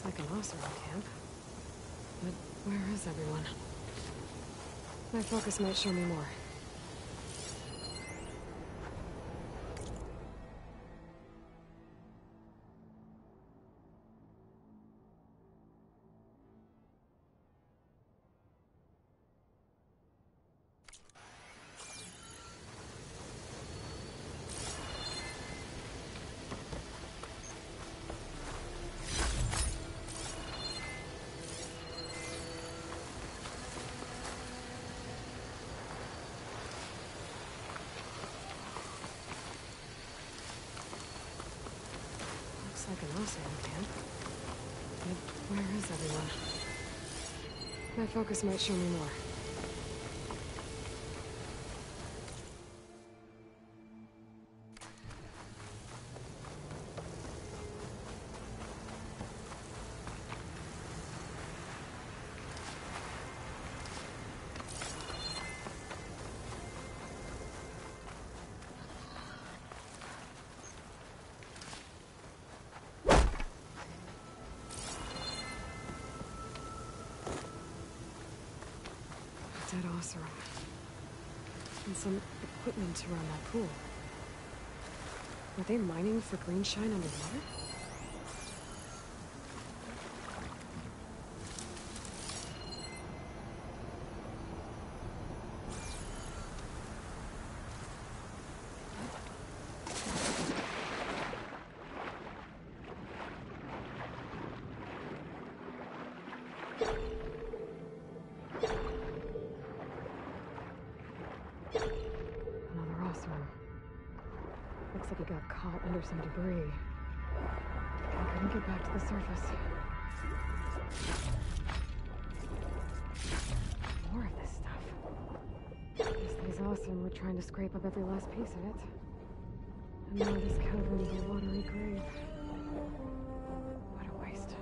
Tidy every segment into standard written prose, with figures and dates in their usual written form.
Looks like an Oseram camp. But where is everyone? My focus might show me more. Like an Oseram camp. But where is everyone? My focus might show me more. Dead Oseram. And some equipment around that pool. Were they mining for green shine underwater? Looks like he got caught under some debris. I couldn't get back to the surface. More of this stuff. Guess these Oseram were trying to scrape up every last piece of it. And now this cavern is a watery grave. What a waste.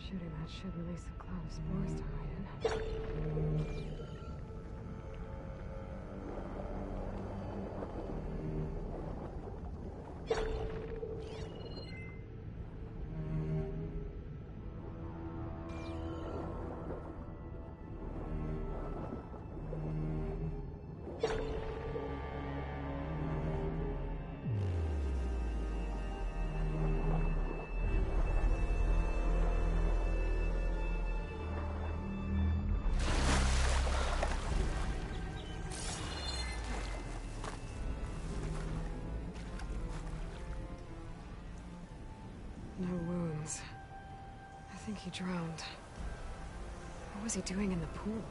Shooting that should release a cloud of spores to hide in. No wounds. I think he drowned. What was he doing in the pool?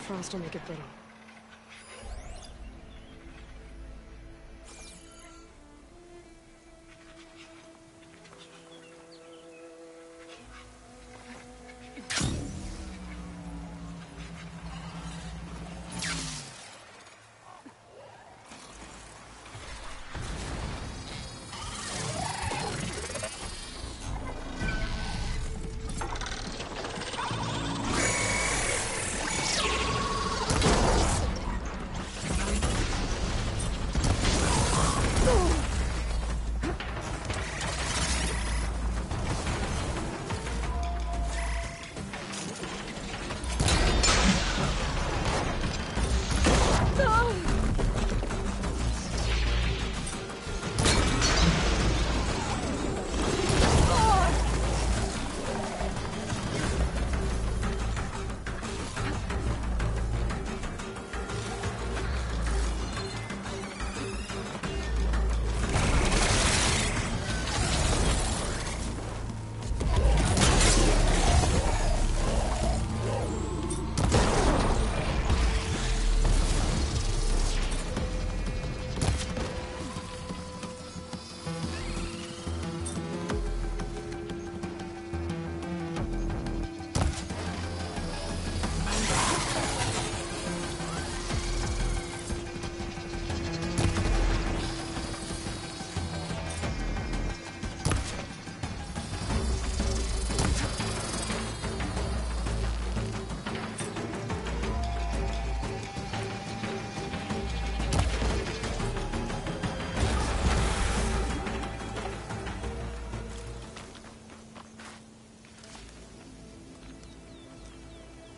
frost will make it brittle.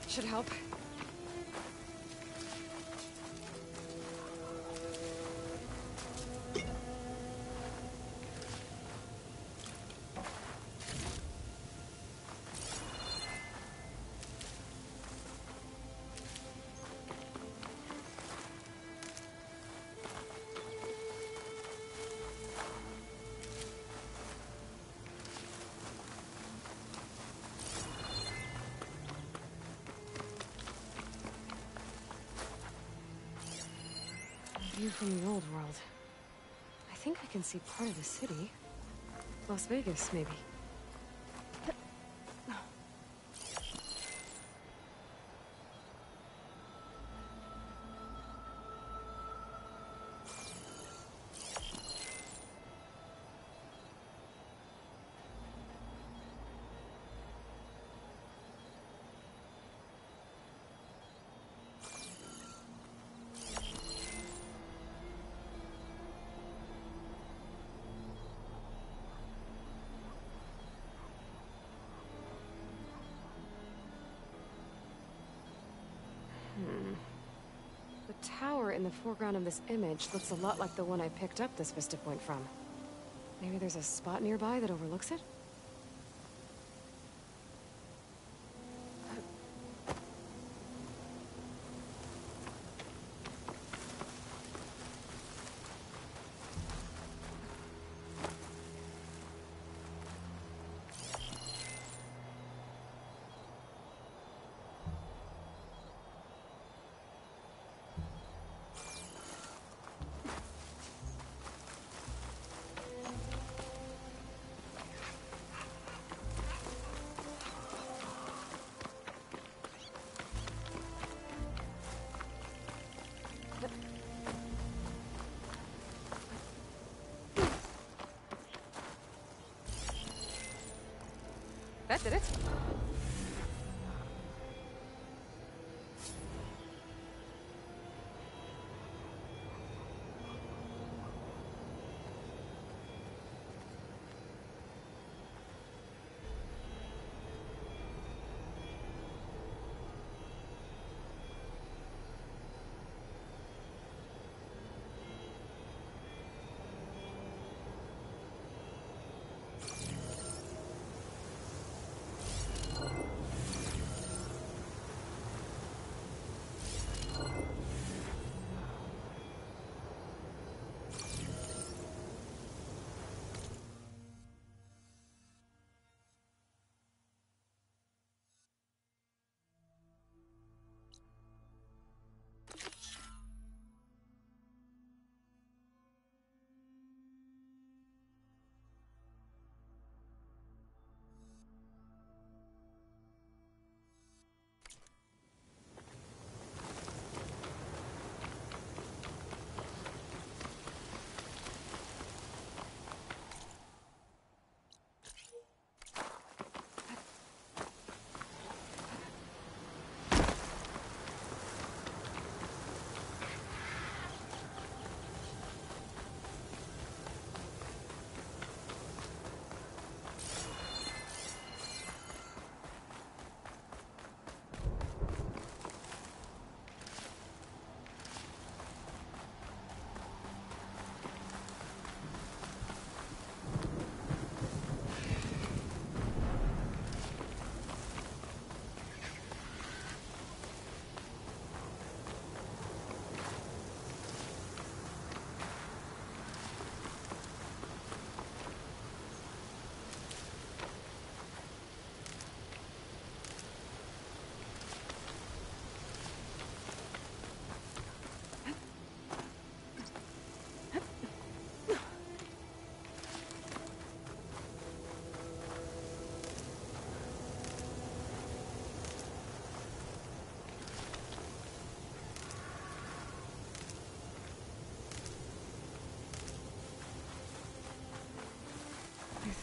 Should help. View from the old world. I think I can see part of the city. Las Vegas, maybe. The tower in the foreground of this image looks a lot like the one I picked up this vista point from. Maybe there's a spot nearby that overlooks it? That did it.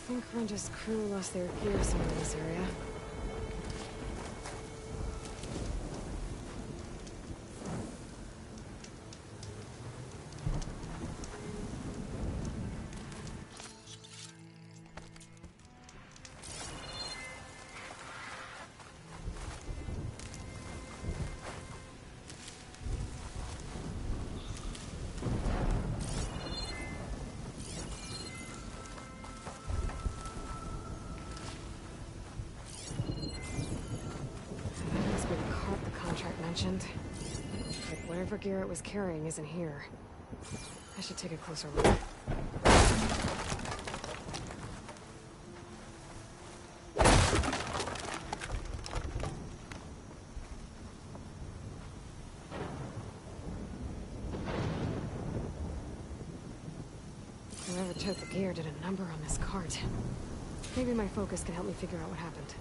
think Renda's crew lost their gear somewhere in this area. But whatever gear it was carrying isn't here. I should take a closer look. Whoever took the gear did a number on this cart. Maybe my focus can help me figure out what happened.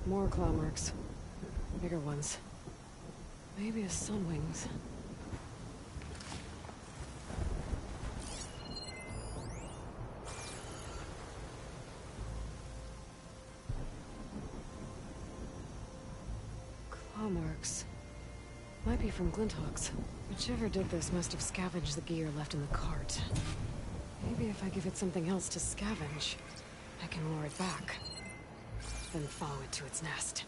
More claw marks. Bigger ones. Maybe a sunwings. Claw marks. Might be from Glinthawks. Whichever did this must have scavenged the gear left in the cart. Maybe if I give it something else to scavenge, I can lure it back. Then follow it to its nest.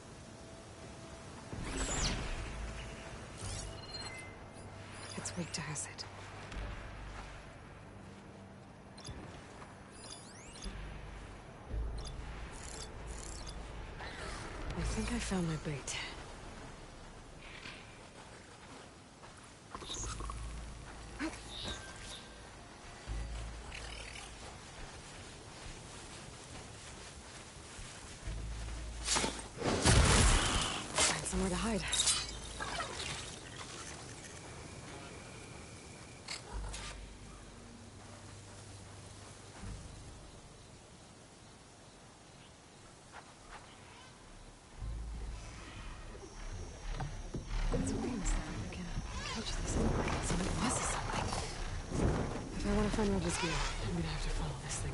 It's weak to acid. I think I found my bait. Somewhere to hide. It's weird stuff if I can catch this thing. So it was something. If I want to find Roger's gear, I'm gonna have to follow this thing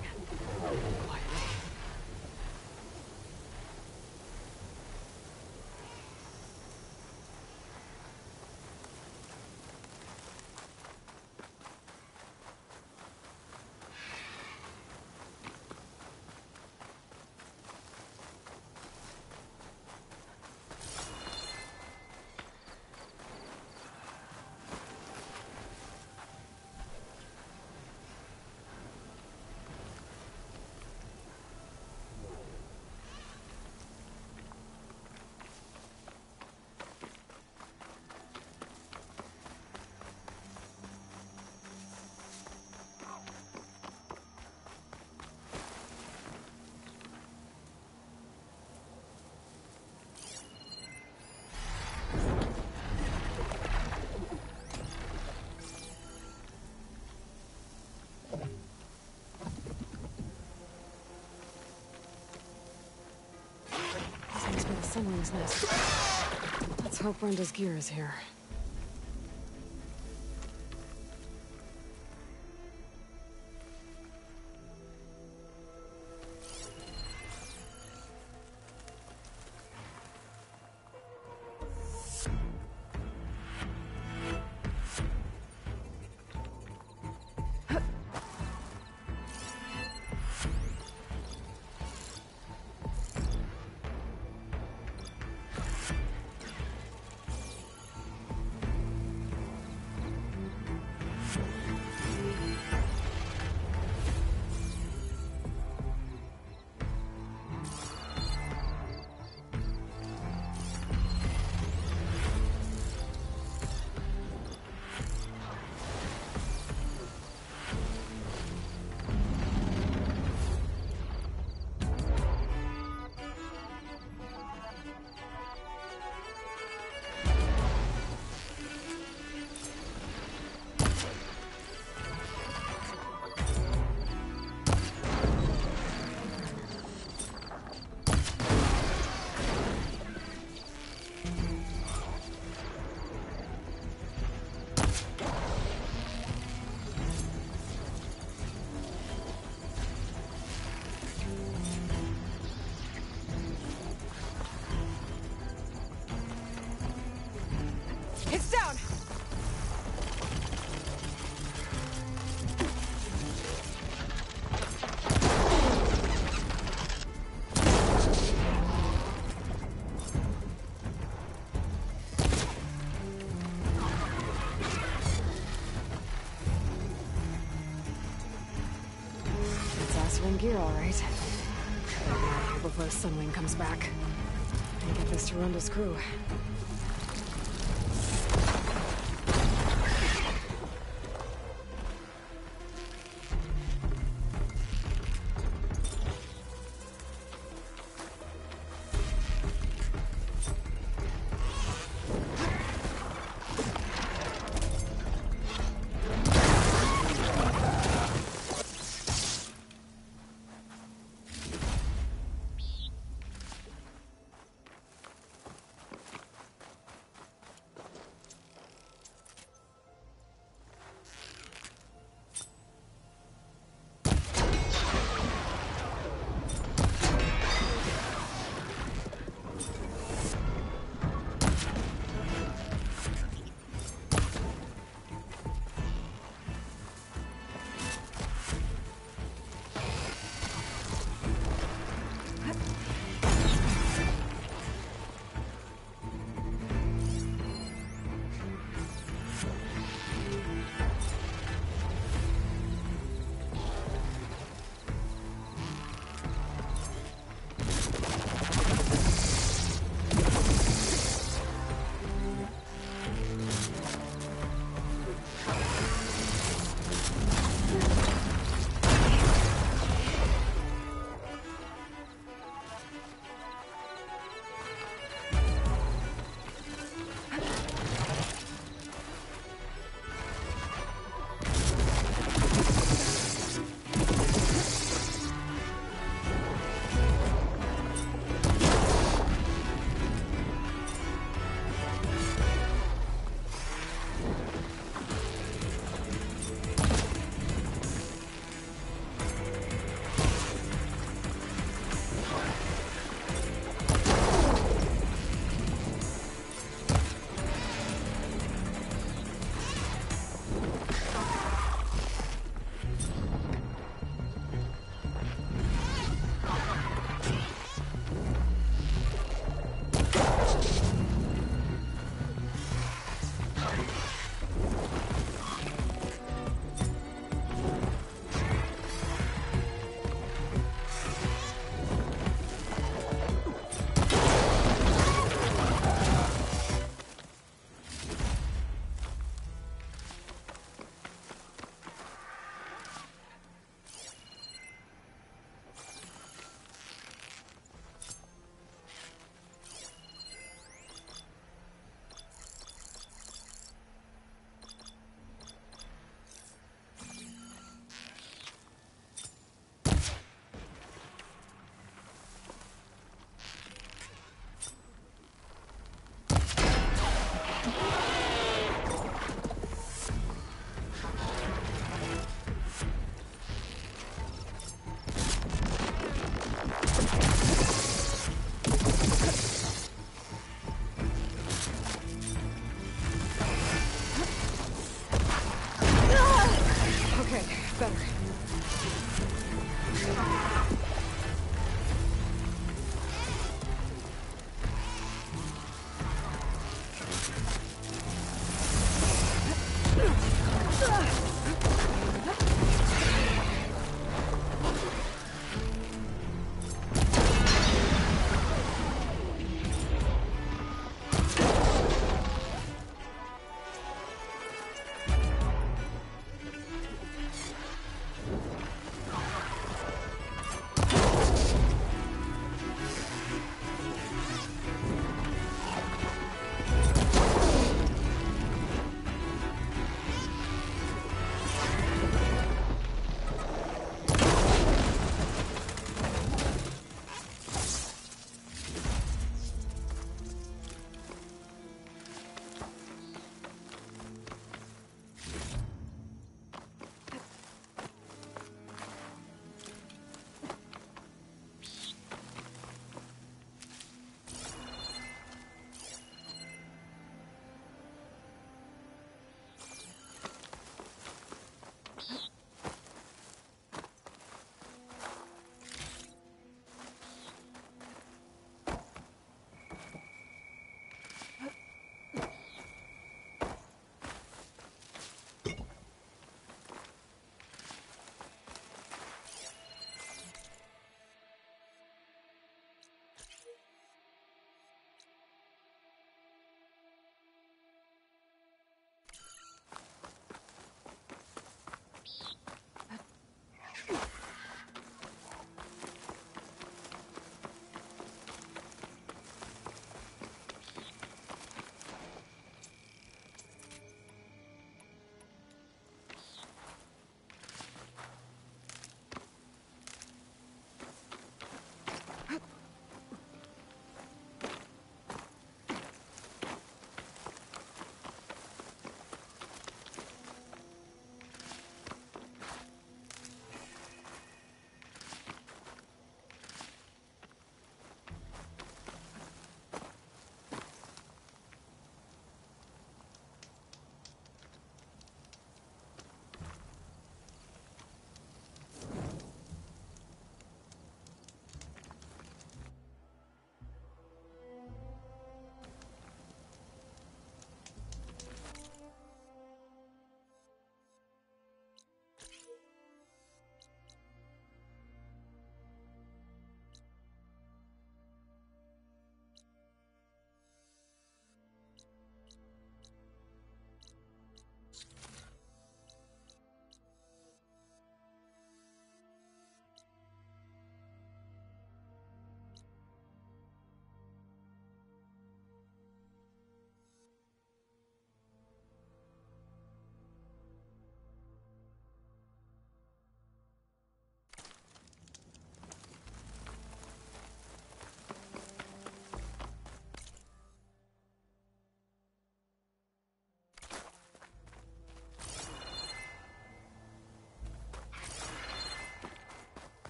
quietly. Someone's nest. Let's hope Brenda's gear is here. Gas down! Gear, all right. Get out of here before Sunwing comes back. And get this to Runda's crew.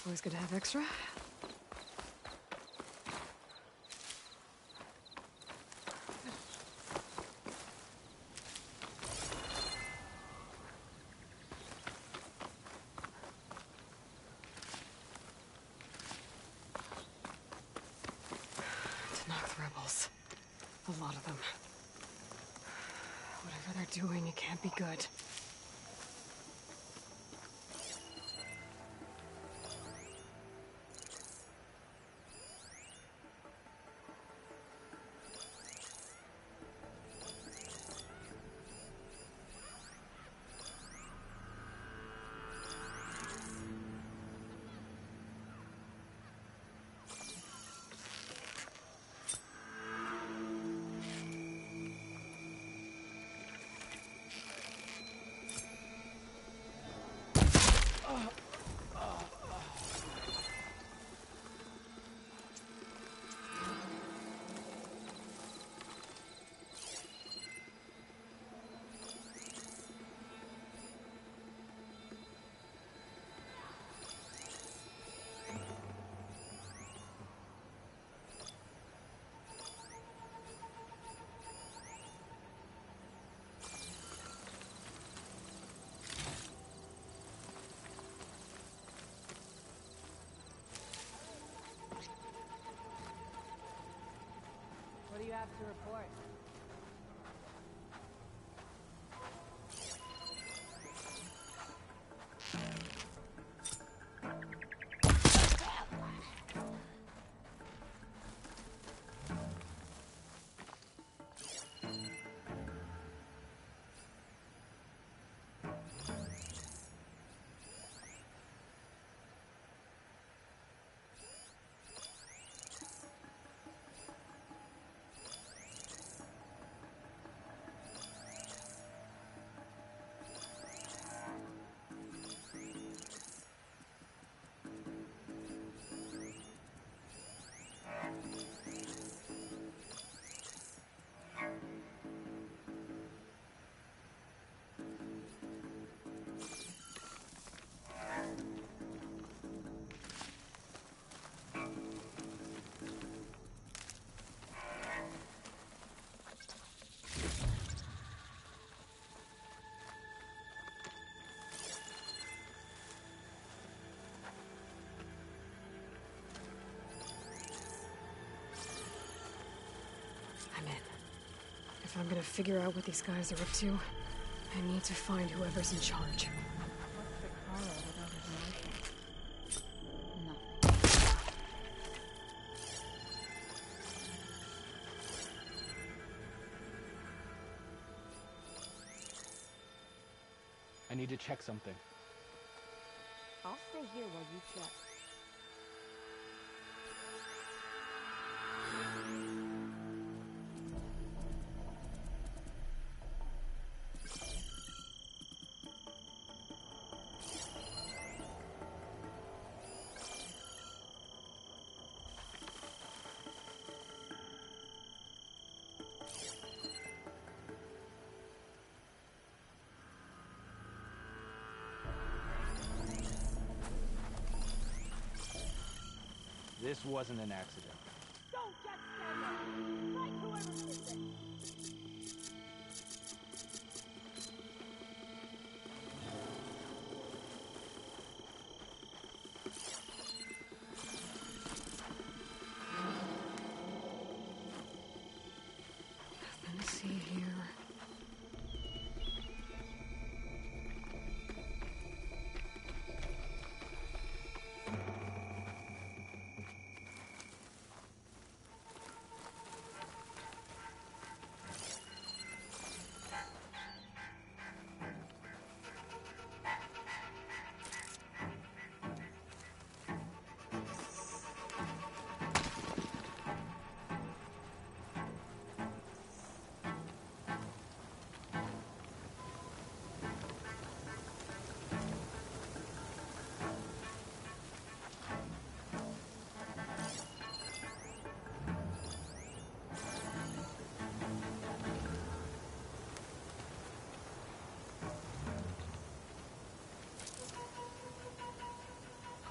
Always good to have extra. To knock the rebels. A lot of them. Whatever they're doing, it can't be good. What do you have to report? If I'm gonna figure out what these guys are up to, I need to find whoever's in charge. What's the Carl without his emotions? No. I need to check something. I'll stay here while you check. This wasn't an accident. Don't just stand there! Fight whoever did this! Nothing to see here.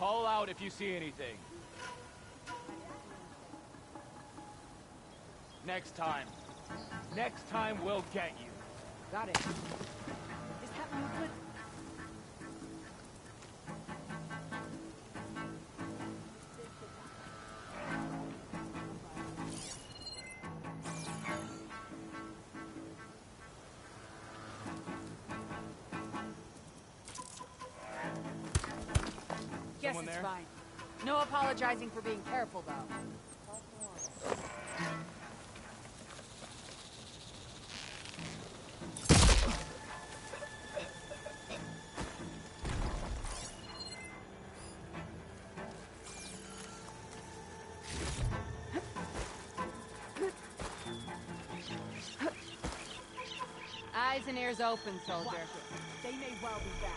Call out if you see anything. Next time we'll get you. Got it. Is that no good? Guess Someone it's there? fine. No apologizing for being careful, though. Eyes and ears open, soldier. They may well be back.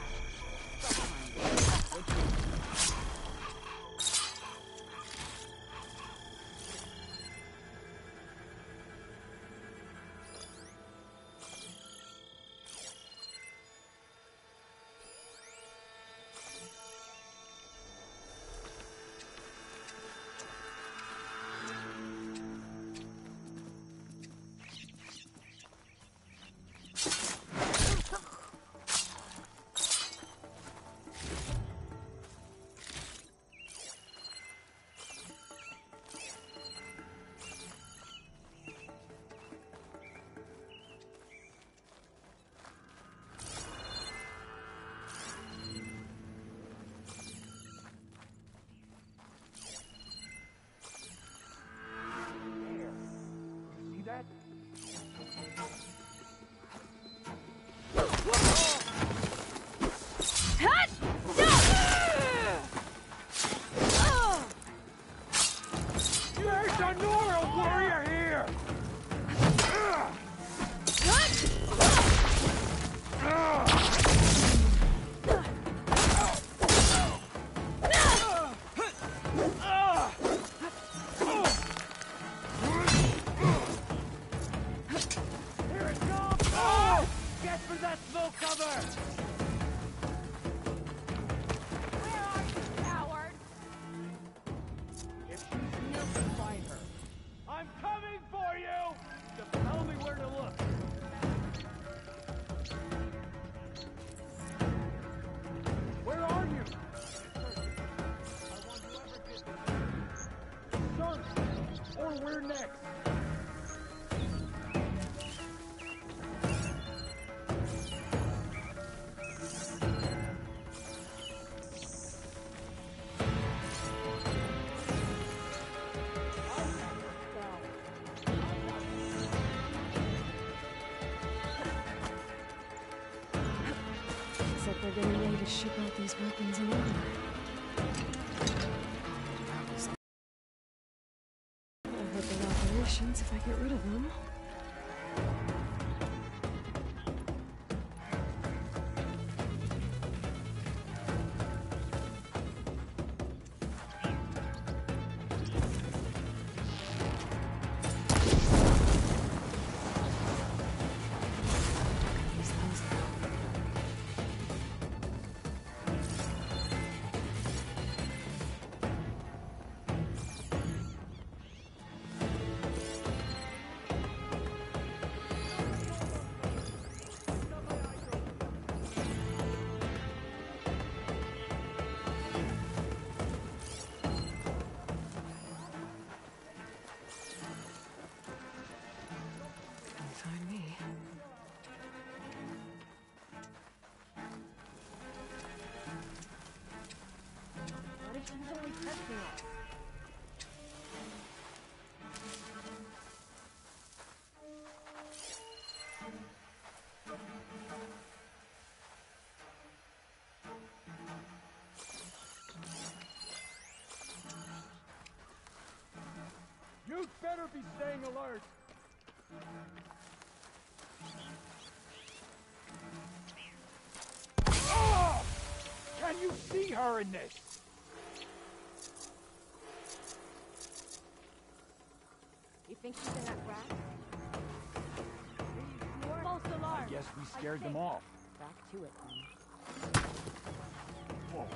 They're getting ready to ship out these weapons in order. I'll hurt their operations if I get rid of them. Find me. What if she's only testing us? You'd better be staying alert. Oh! Can you see her in this? You think she's in that rack? False alarm! Guess we scared them off. Back to it, then. Whoa.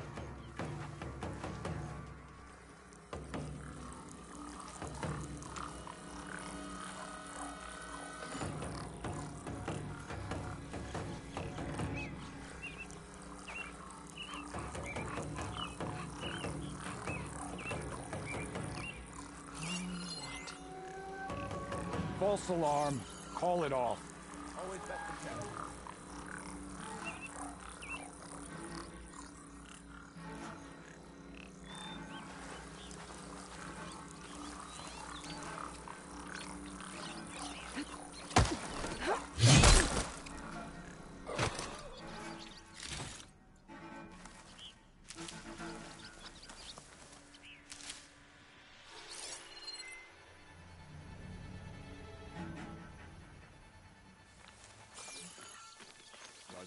False alarm. Call it off. Always best to check.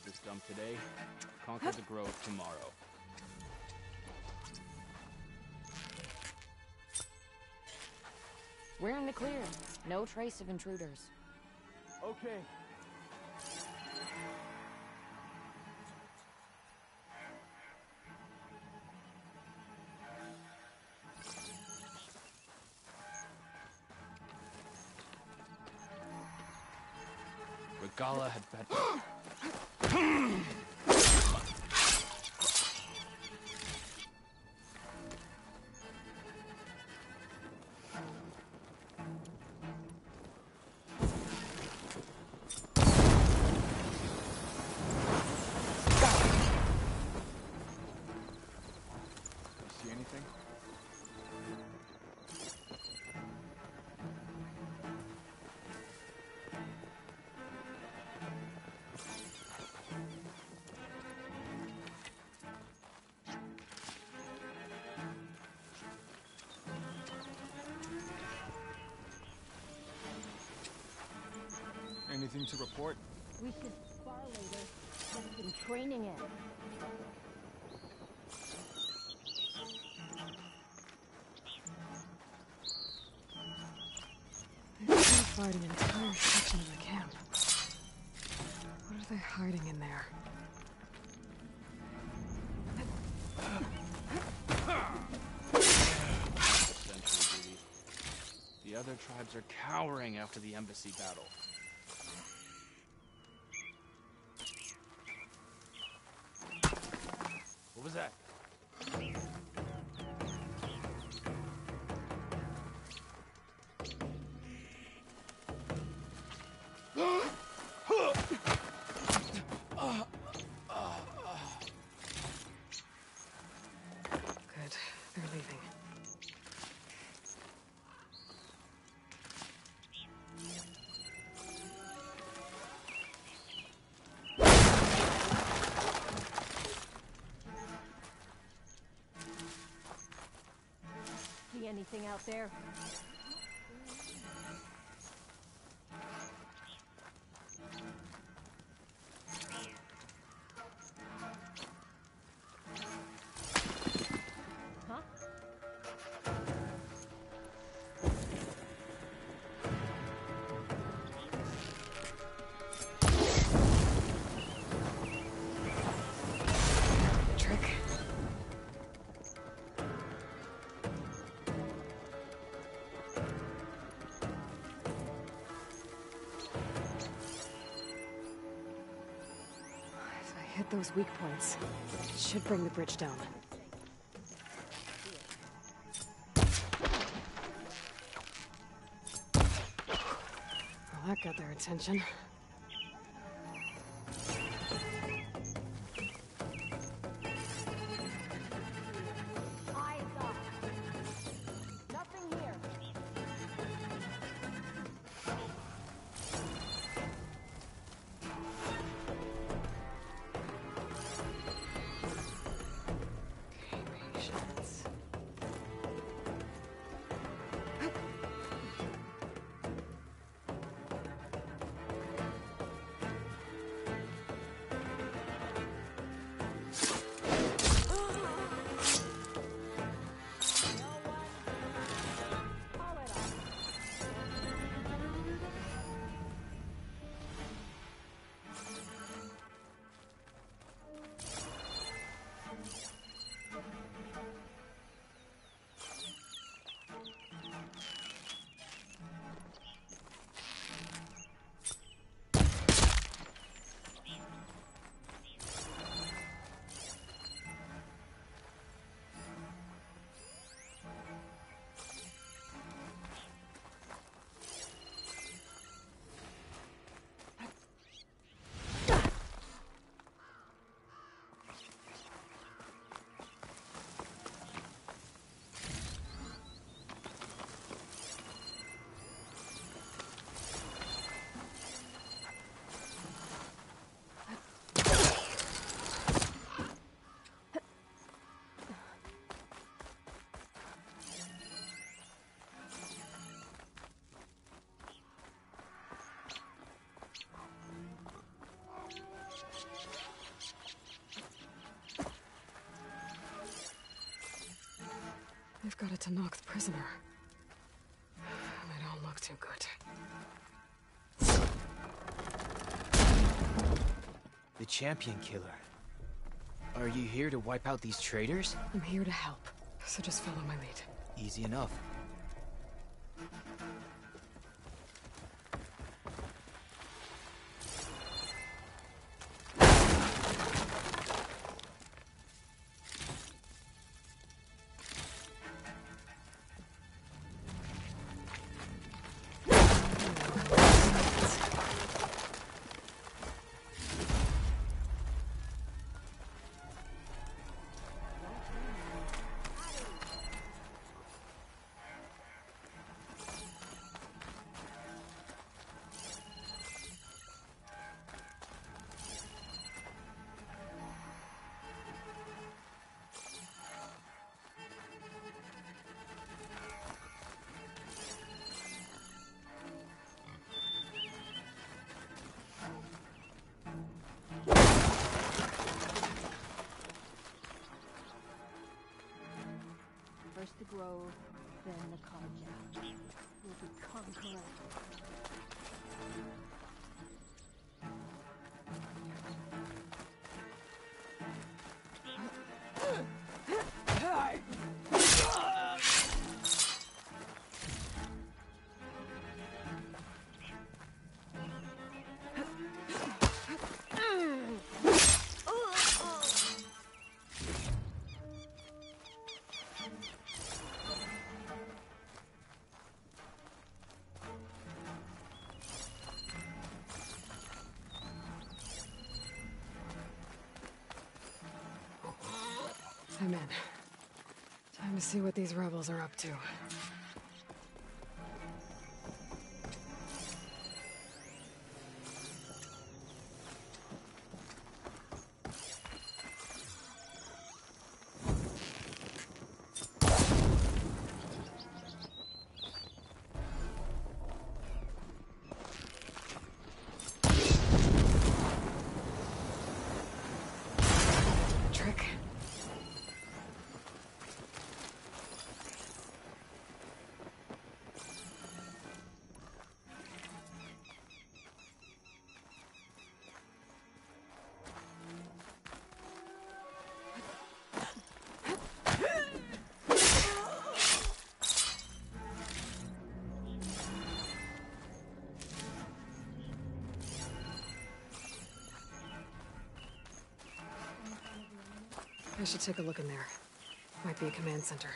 This dump today, conquer the grove tomorrow. We're in the clear. No trace of intruders. Okay. Regala had better. See anything? Anything to report? We should spar later. Just been training it. They've fortified an entire section of the camp. What are they hiding in there? Sentry duty. The other tribes are cowering after the embassy battle. What was that? Good. They're leaving. See anything out there? Huh? Trick. If I hit those weak points, it should bring the bridge down. Well, that got their attention. Eyes up. Nothing here. Patience. They've got it to knock the prisoner. They don't look too good. The champion killer. Are you here to wipe out these traitors? I'm here to help, so just follow my lead. Easy enough. First the grove, then the carjack. We'll be conquerors. I'm in. Time to see what these rebels are up to. Trick. I should take a look in there. Might be a command center.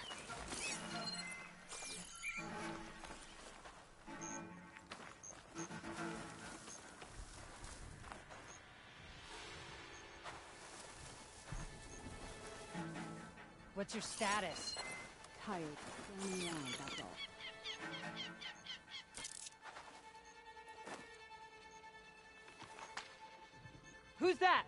What's your status? Tired, running around, that's all. Who's that?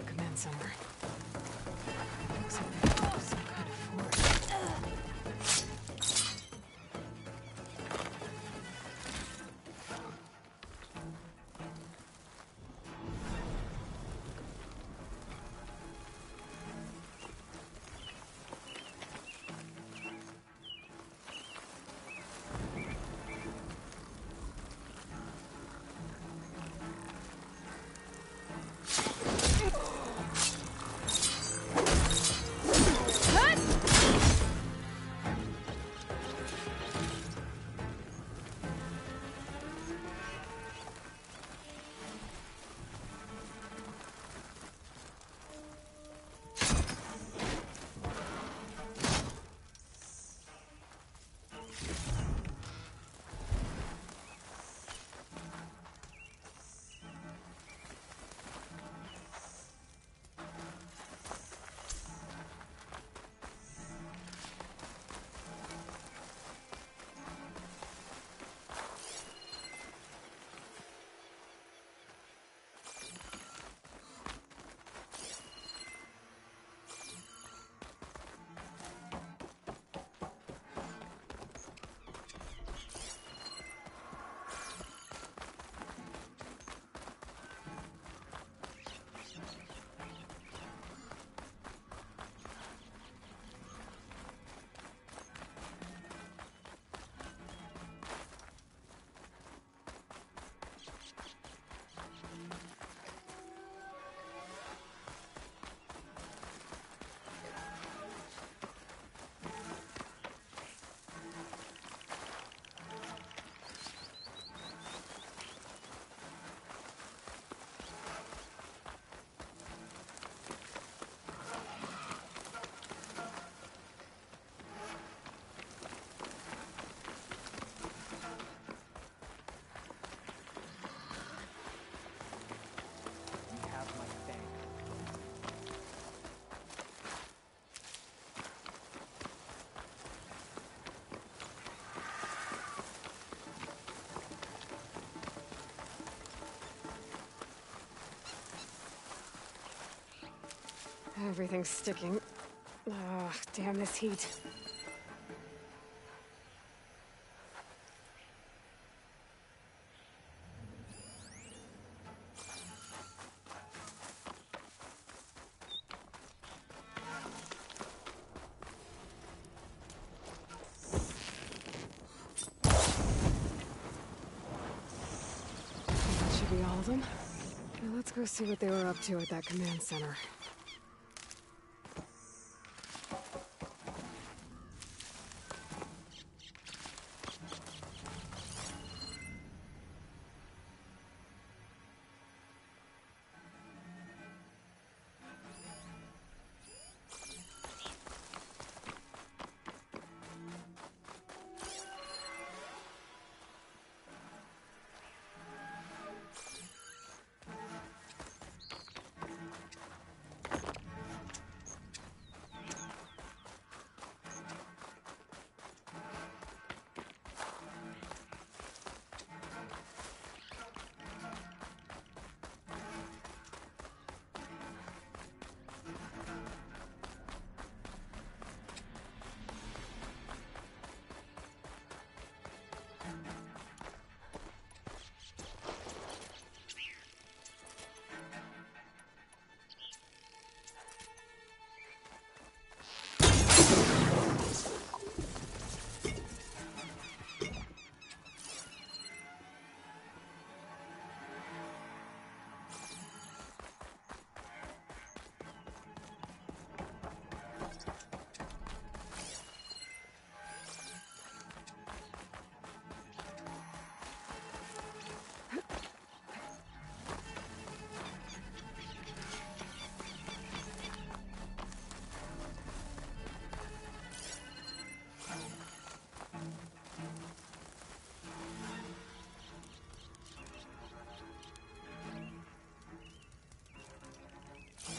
Command center. Looks like they have some kind of fort. Everything's sticking. Ugh, damn this heat. That should be all of them. Now let's go see what they were up to at that command center.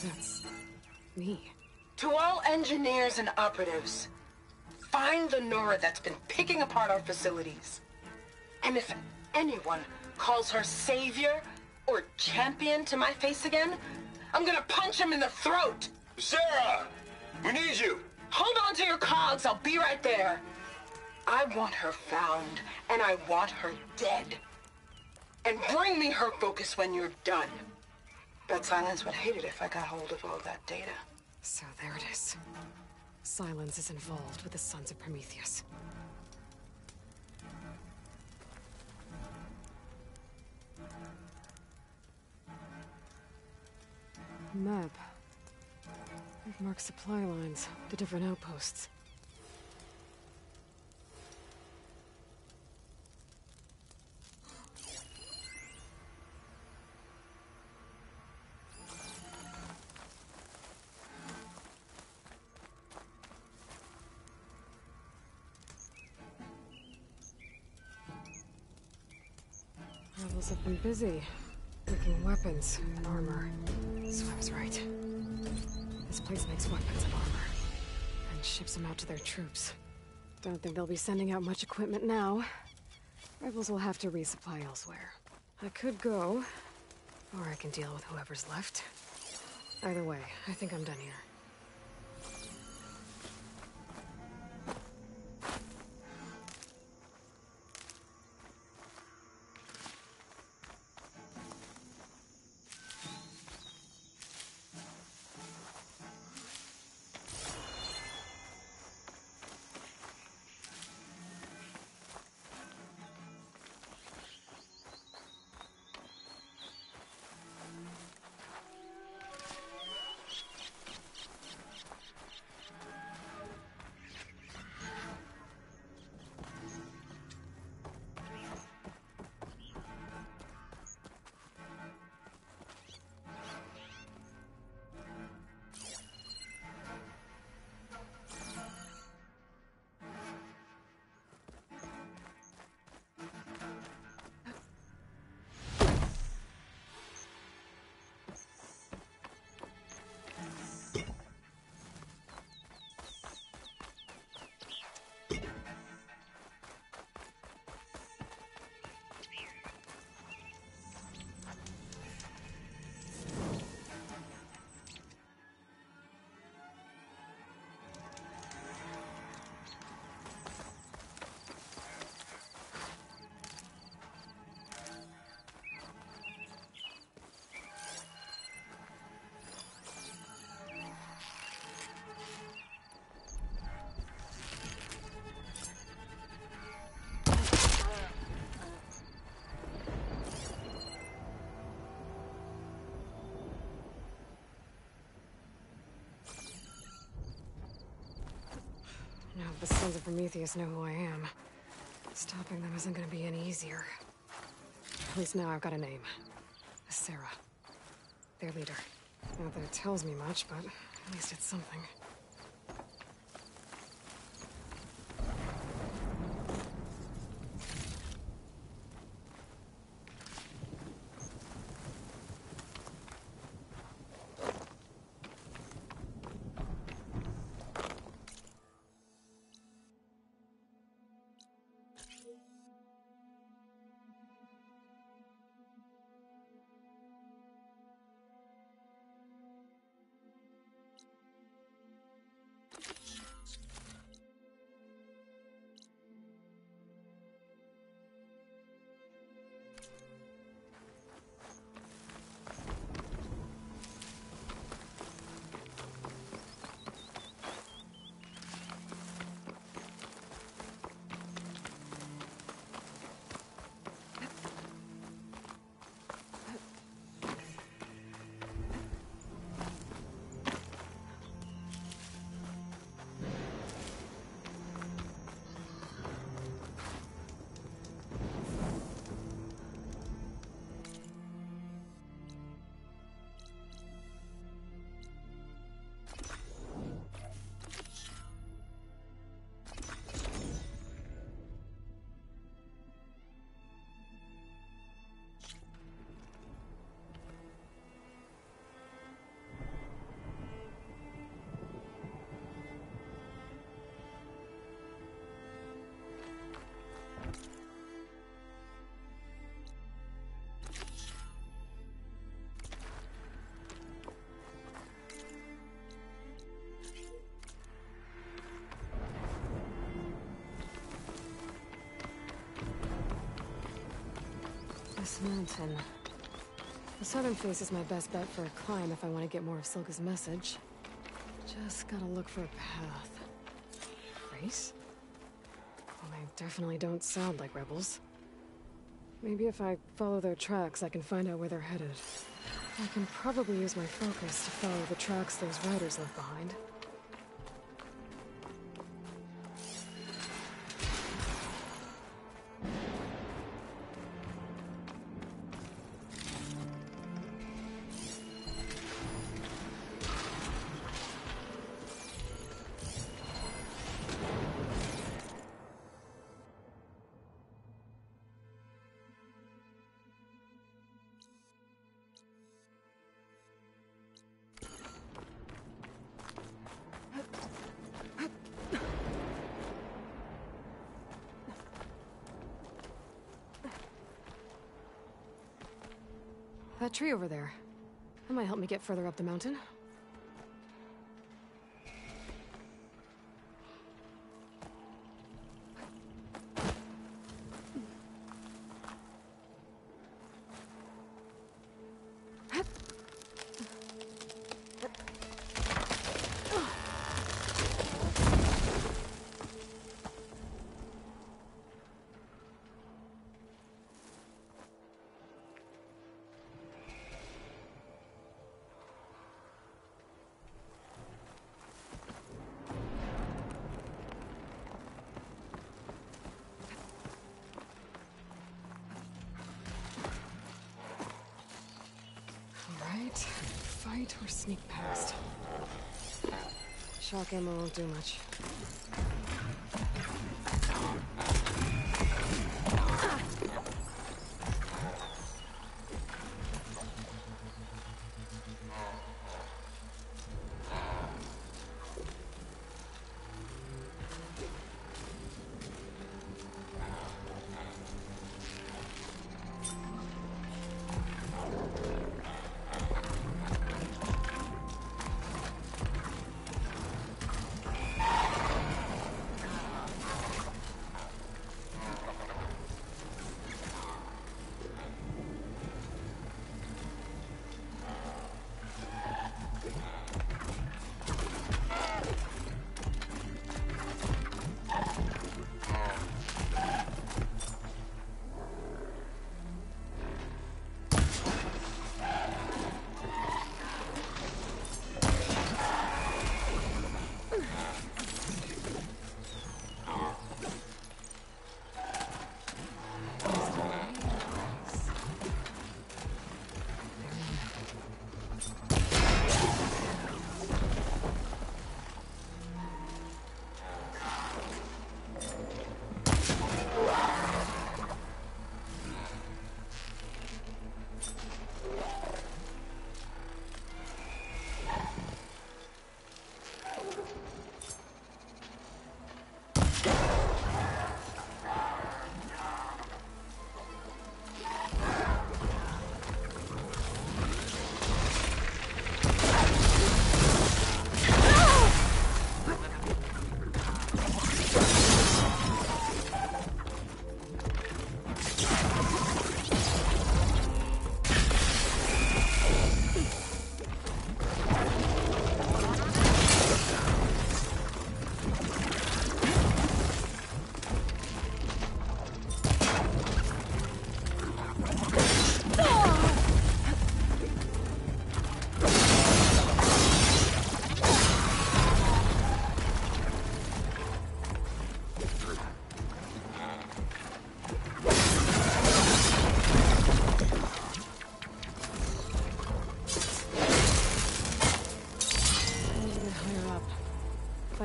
That's me. To all engineers and operatives, find the Nora that's been picking apart our facilities. And if anyone calls her savior or champion to my face again, I'm gonna punch him in the throat. Sarah! We need you! Hold on to your cogs, I'll be right there. I want her found, and I want her dead. And bring me her focus when you're done. Bet Silence would hate it if I got hold of all that data. So there it is. Silence is involved with the Sons of Prometheus. Map. We've marked supply lines, the different outposts. Rebels have been busy, making weapons and armor. So I was right. This place makes weapons and armor, and ships them out to their troops. Don't think they'll be sending out much equipment now. Rebels will have to resupply elsewhere. I could go, or I can deal with whoever's left. Either way, I think I'm done here. Sons of Prometheus know who I am. Stopping them isn't gonna be any easier. At least now I've got a name. Sarah. Their leader. Not that it tells me much, but at least it's something. This mountain. The southern face is my best bet for a climb if I want to get more of Silka's message. Just gotta look for a path. Race? Well, they definitely don't sound like rebels. Maybe if I follow their tracks, I can find out where they're headed. I can probably use my focus to follow the tracks those riders left behind. That tree over there. That might help me get further up the mountain. Fight or sneak past. Shock ammo won't do much.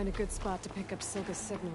find a good spot to pick up Silga's signal.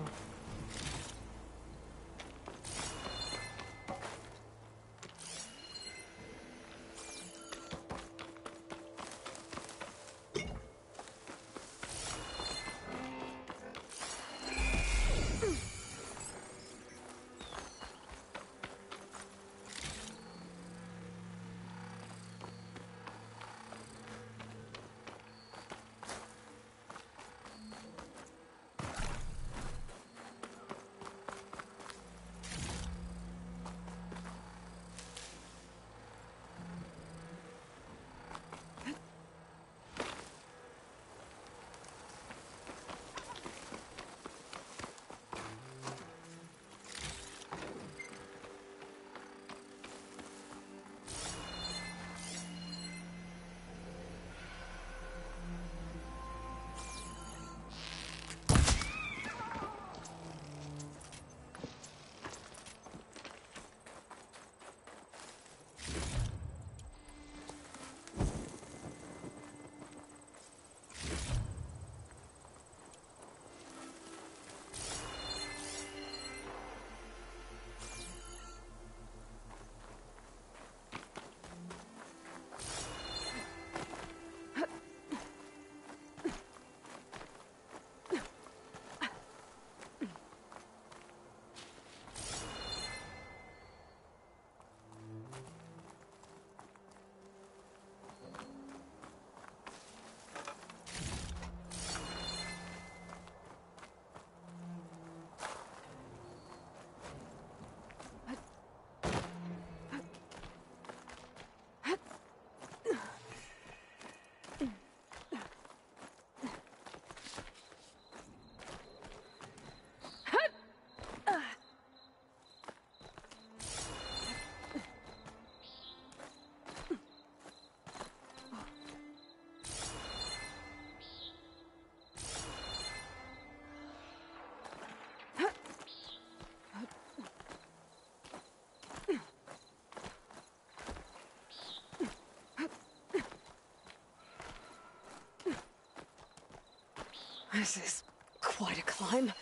This is quite a climb.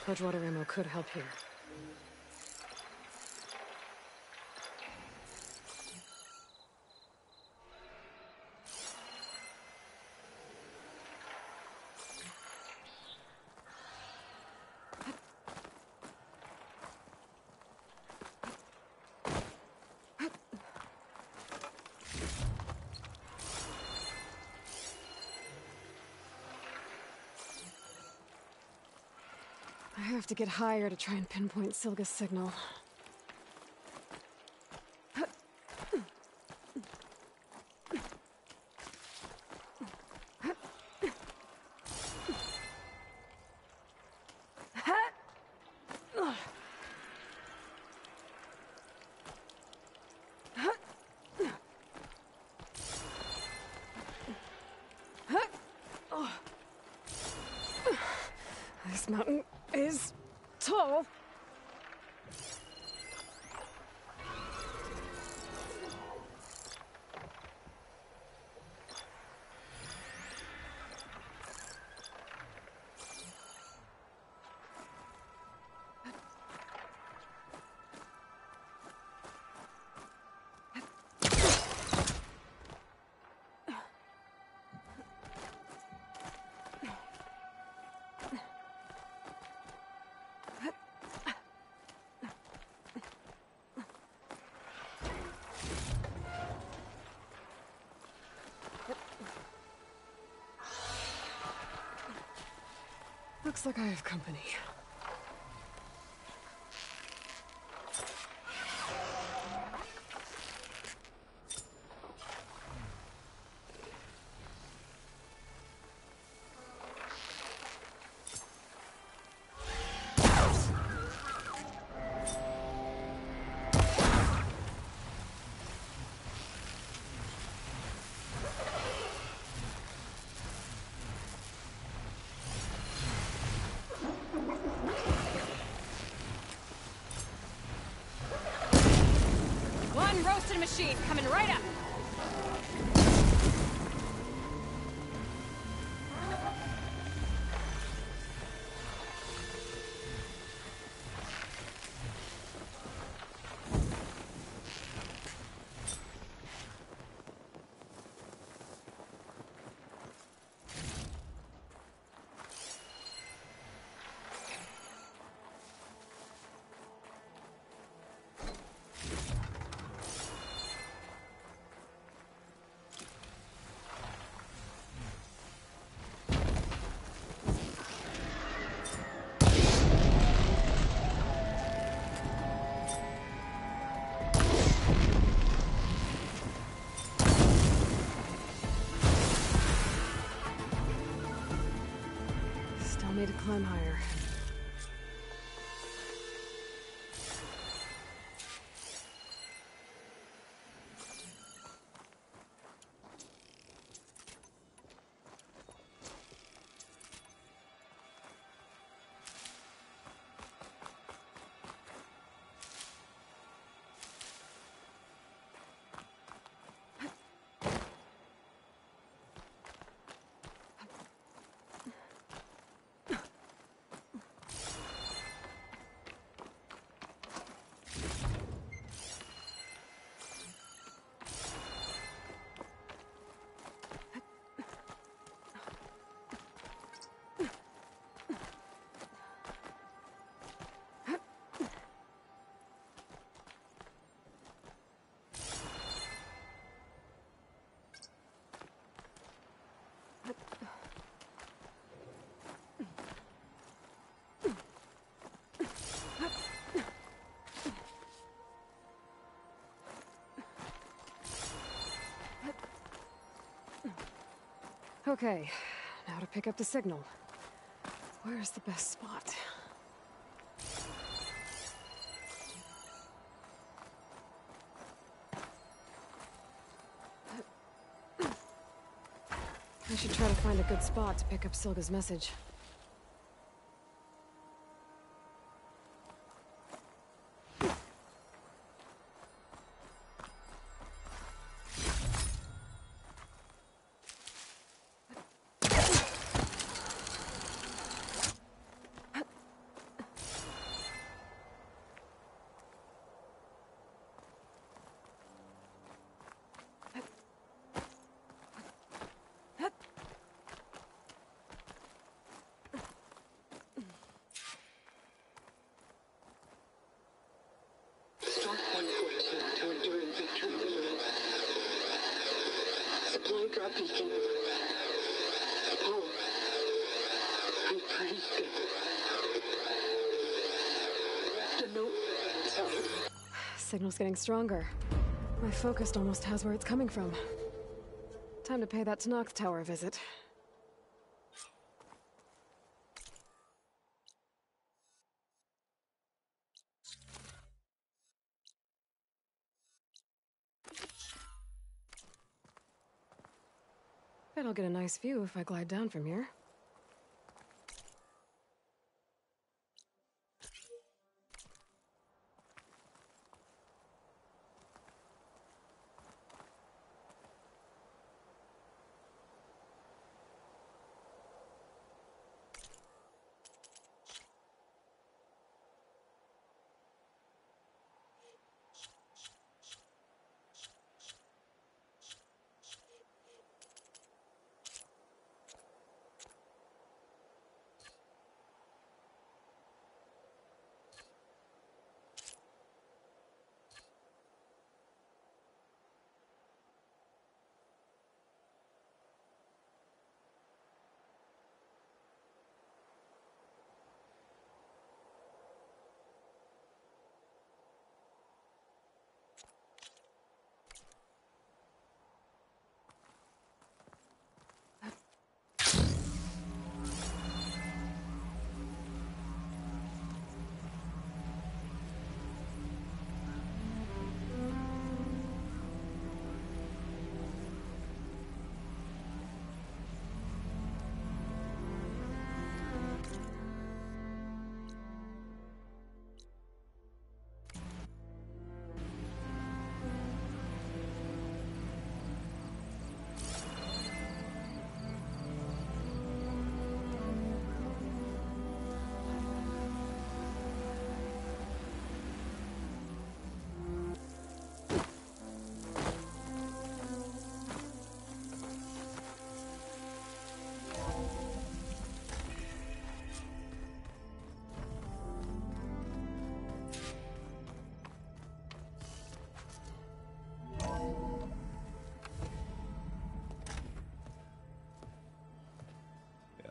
Purge-water ammo could help here. I have to get higher to try and pinpoint Silga's signal. This mountain is tall. Looks like I have company. Roasted machine coming right up. made to climb higher. Okay, now to pick up the signal. Where's the best spot? I should try to find a good spot to pick up Silga's message. Supply drop beacon. Paul, I praise God. The note. Signal's getting stronger. My focus almost has where it's coming from. Time to pay that Tanakh Tower a visit. Bet I'll get a nice view if I glide down from here.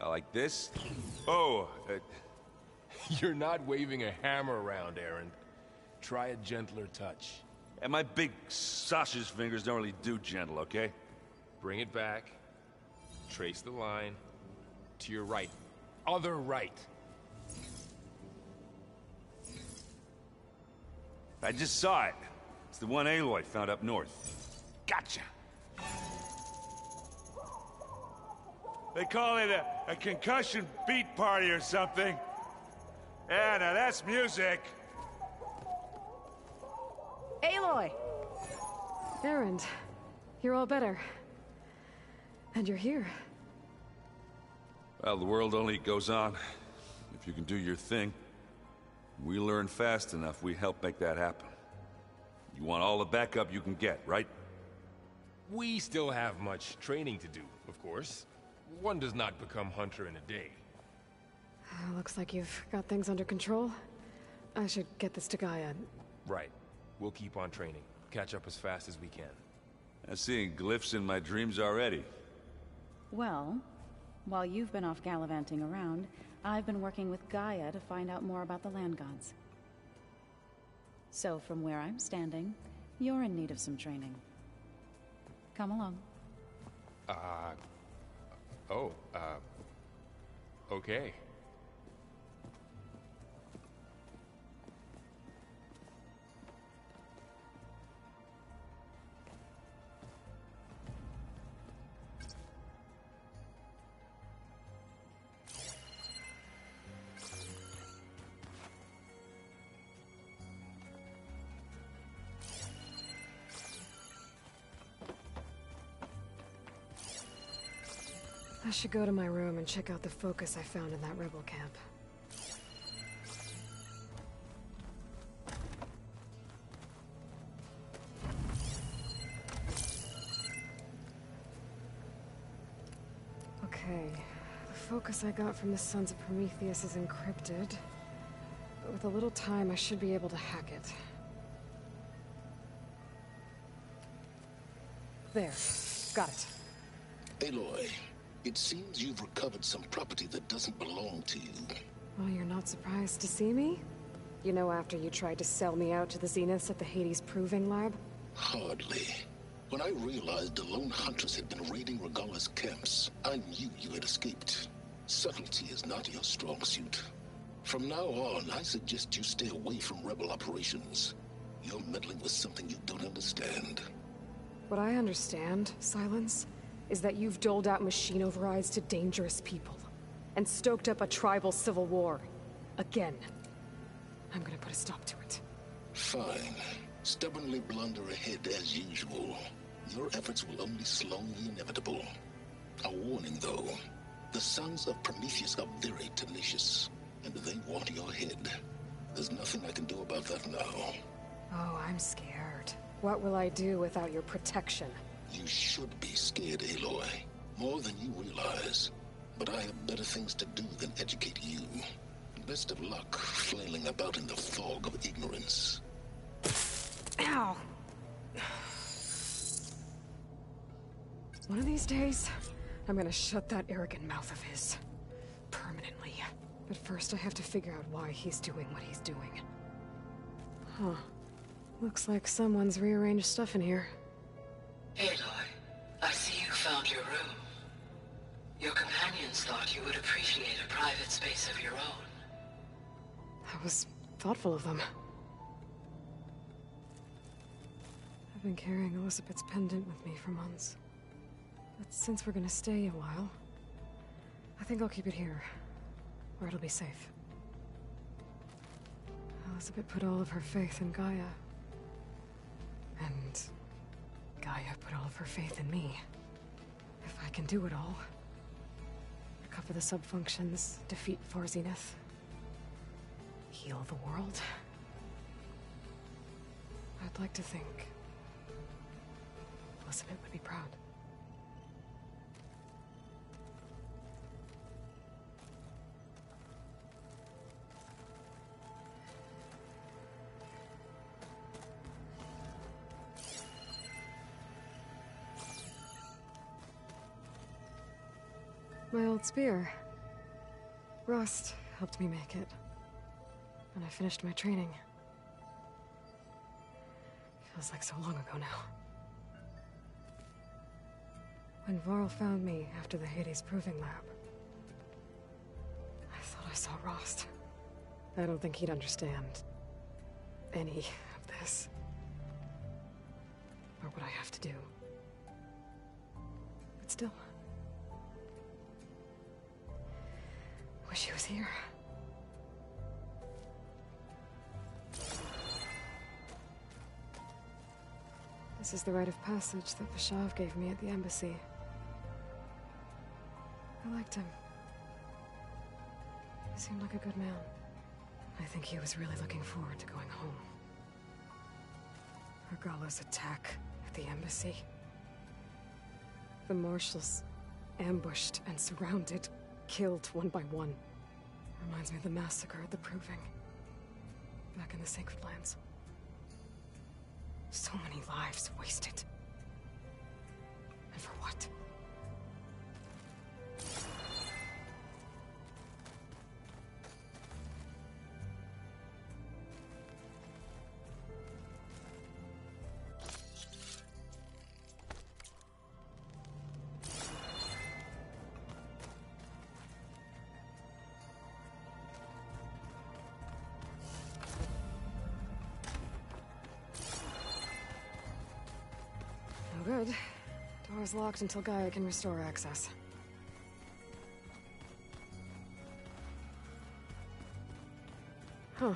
Like this? Oh, you're not waving a hammer around, Aaron. Try a gentler touch. And my big sausage fingers don't really do gentle, okay? Bring it back. Trace the line. To your right. other right. I just saw it. It's the one Aloy found up north. Gotcha. They call it a concussion beat party or something. Yeah, now that's music. Aloy! Erend, you're all better. And you're here. Well, the world only goes on if you can do your thing. We learn fast enough, we help make that happen. You want all the backup you can get, right? We still have much training to do, of course. One does not become hunter in a day. Looks like you've got things under control. I should get this to Gaia. Right. We'll keep on training. Catch up as fast as we can. I'm seeing glyphs in my dreams already. Well, while you've been off gallivanting around, I've been working with Gaia to find out more about the land gods. So from where I'm standing, you're in need of some training. Come along. Okay. I should go to my room and check out the focus I found in that rebel camp. Okay, the focus I got from the Sons of Prometheus is encrypted, but with a little time I should be able to hack it. There, got it. Aloy, it seems you've recovered some property that doesn't belong to you. Well, you're not surprised to see me? You know, after you tried to sell me out to the Zeniths at the Hades Proving Lab? Hardly. When I realized the lone hunters had been raiding Regala's camps, I knew you had escaped. Subtlety is not your strong suit. From now on, I suggest you stay away from rebel operations. You're meddling with something you don't understand. What I understand, Silence, is that you've doled out machine overrides to dangerous people, and stoked up a tribal civil war. Again. I'm gonna put a stop to it. Fine. Stubbornly blunder ahead as usual. Your efforts will only slow the inevitable. A warning, though. The Sons of Prometheus are very tenacious, and they want your head. There's nothing I can do about that now. Oh, I'm scared. What will I do without your protection? You should be scared, Aloy. More than you realize. But I have better things to do than educate you. Best of luck flailing about in the fog of ignorance. Ow! One of these days, I'm gonna shut that arrogant mouth of his. Permanently. But first I have to figure out why he's doing what he's doing. Huh. Looks like someone's rearranged stuff in here. Aloy, I see you found your room. Your companions thought you would appreciate a private space of your own. That was thoughtful of them. I've been carrying Elizabeth's pendant with me for months. But since we're gonna stay a while, I think I'll keep it here, where it'll be safe. Elizabeth put all of her faith in Gaia. And Gaia put all of her faith in me. If I can do it all, recover the subfunctions, defeat Four Zenith, heal the world, I'd like to think Elizabeth would be proud. My old spear. Rust helped me make it. And I finished my training. Feels like so long ago now. When Varl found me after the Hades Proving Lab, saw Rost. I don't think he'd understand any of this. Or what I have to do. But still. Wish he was here. This is the rite of passage that Vashav gave me at the embassy. I liked him. He seemed like a good man. I think he was really looking forward to going home. Regala's attack at the embassy. The marshals ambushed and surrounded, killed one by one. Reminds me of the massacre at the Proving. Back in the Sacred Lands. So many lives wasted. And for what? Good. Door's locked until Gaia can restore access. Huh.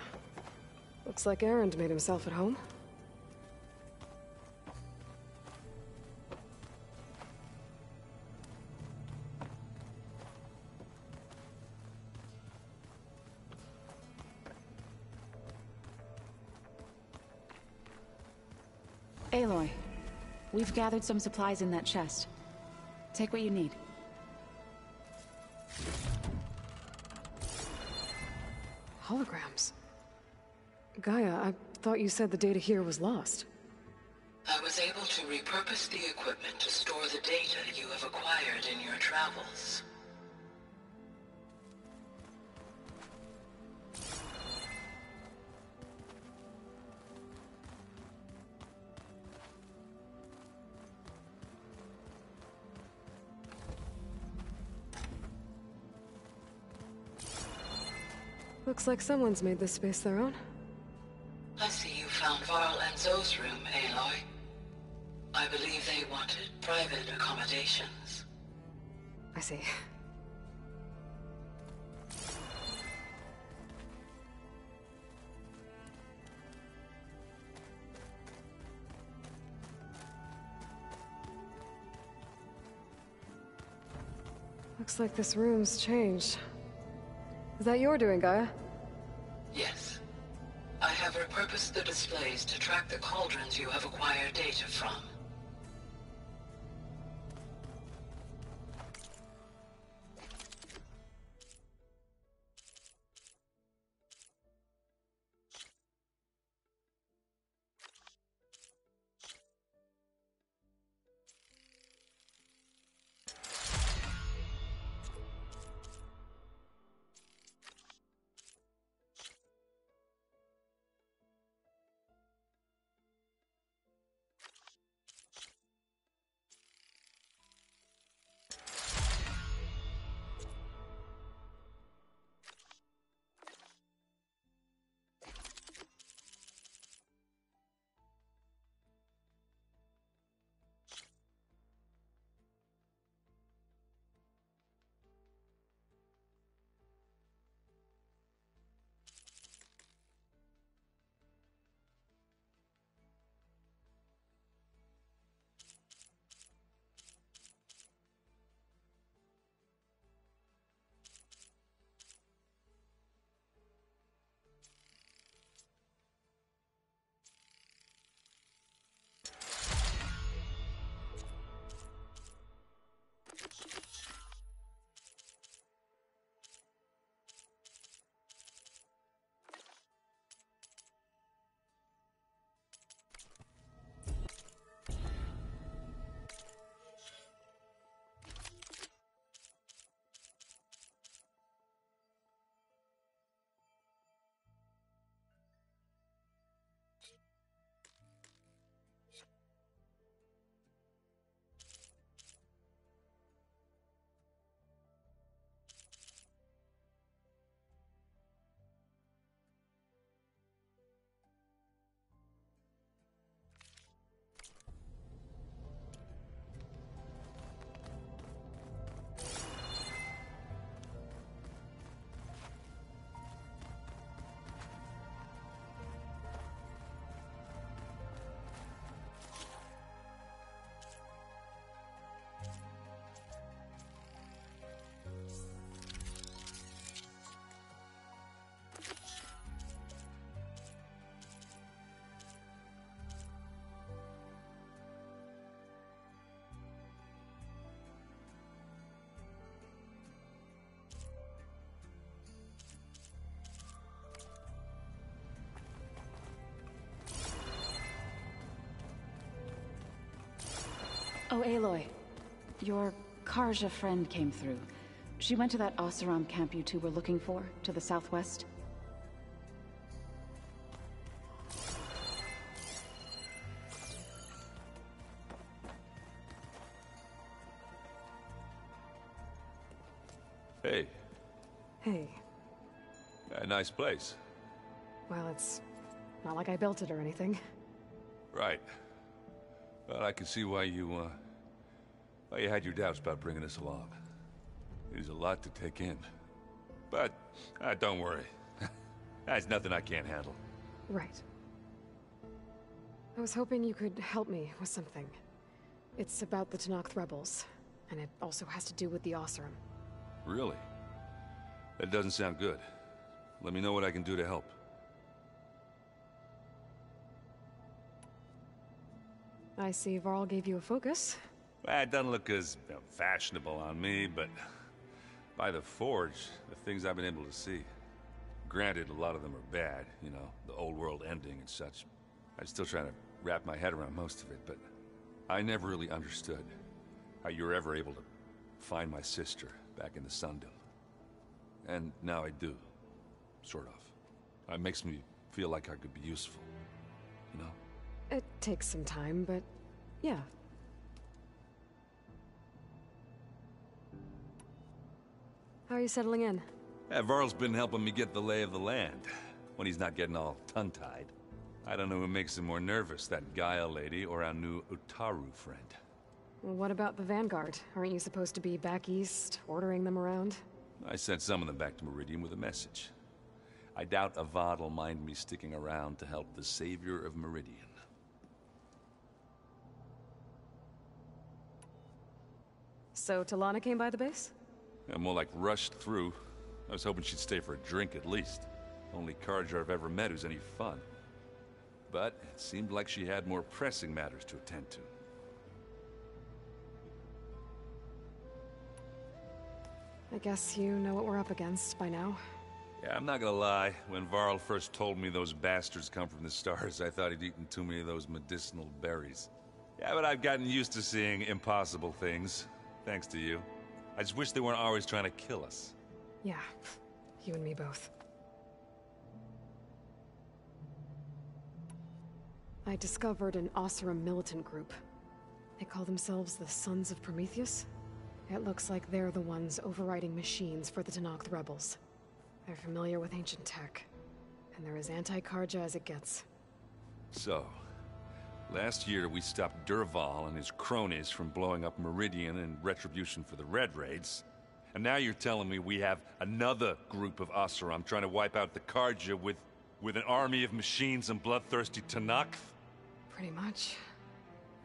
Looks like Erend made himself at home. Aloy. We've gathered some supplies in that chest. Take what you need. Holograms. Gaia, I thought you said the data here was lost. I was able to repurpose the equipment to store the data you have acquired in your travels. Looks like someone's made this space their own. I see you found Varl and Zoe's room, Aloy. I believe they wanted private accommodations. I see. Looks like this room's changed. Is that your doing, Gaia? Yes. I have repurposed the displays to track the cauldrons you have acquired data from. Oh, Aloy. Your Karja friend came through. She went to that Oseram camp you two were looking for, to the southwest. Hey. Hey. A nice place. Well, it's not like I built it or anything. Right. Well, I can see why you had your doubts about bringing us along. It is a lot to take in. But, don't worry. That's nothing I can't handle. Right. I was hoping you could help me with something. It's about the Tenakth rebels, and it also has to do with the Oseram. Really? That doesn't sound good. Let me know what I can do to help. I see Varl gave you a focus. Well, it doesn't look as fashionable on me, but by the Forge, the things I've been able to see. Granted, a lot of them are bad, you know, the old world ending and such. I'm still trying to wrap my head around most of it, but I never really understood how you were ever able to find my sister back in the Sundom. And now I do. Sort of. It makes me feel like I could be useful. You know? It takes some time, but yeah. How are you settling in? Varl's been helping me get the lay of the land, when he's not getting all tongue-tied. I don't know who makes him more nervous, that Gaia lady or our new Utaru friend. Well, what about the Vanguard? Aren't you supposed to be back east, ordering them around? I sent some of them back to Meridian with a message. I doubt Avad will mind me sticking around to help the savior of Meridian. So Talana came by the base? Yeah, more like rushed through. I was hoping she'd stay for a drink at least. Only Karja I've ever met who's any fun. But it seemed like she had more pressing matters to attend to. I guess you know what we're up against by now. Yeah, I'm not gonna lie. When Varl first told me those bastards come from the stars, I thought he'd eaten too many of those medicinal berries. Yeah, but I've gotten used to seeing impossible things. Thanks to you. I just wish they weren't always trying to kill us. Yeah, you and me both. I discovered an Oseram militant group. They call themselves the Sons of Prometheus. It looks like they're the ones overriding machines for the Tenakth rebels. They're familiar with ancient tech, and they're as anti-Karja as it gets. So, last year we stopped Durval and his cronies from blowing up Meridian in retribution for the Red Raids. And now you're telling me we have another group of Oseram trying to wipe out the Karja with an army of machines and bloodthirsty Tenakth? Pretty much.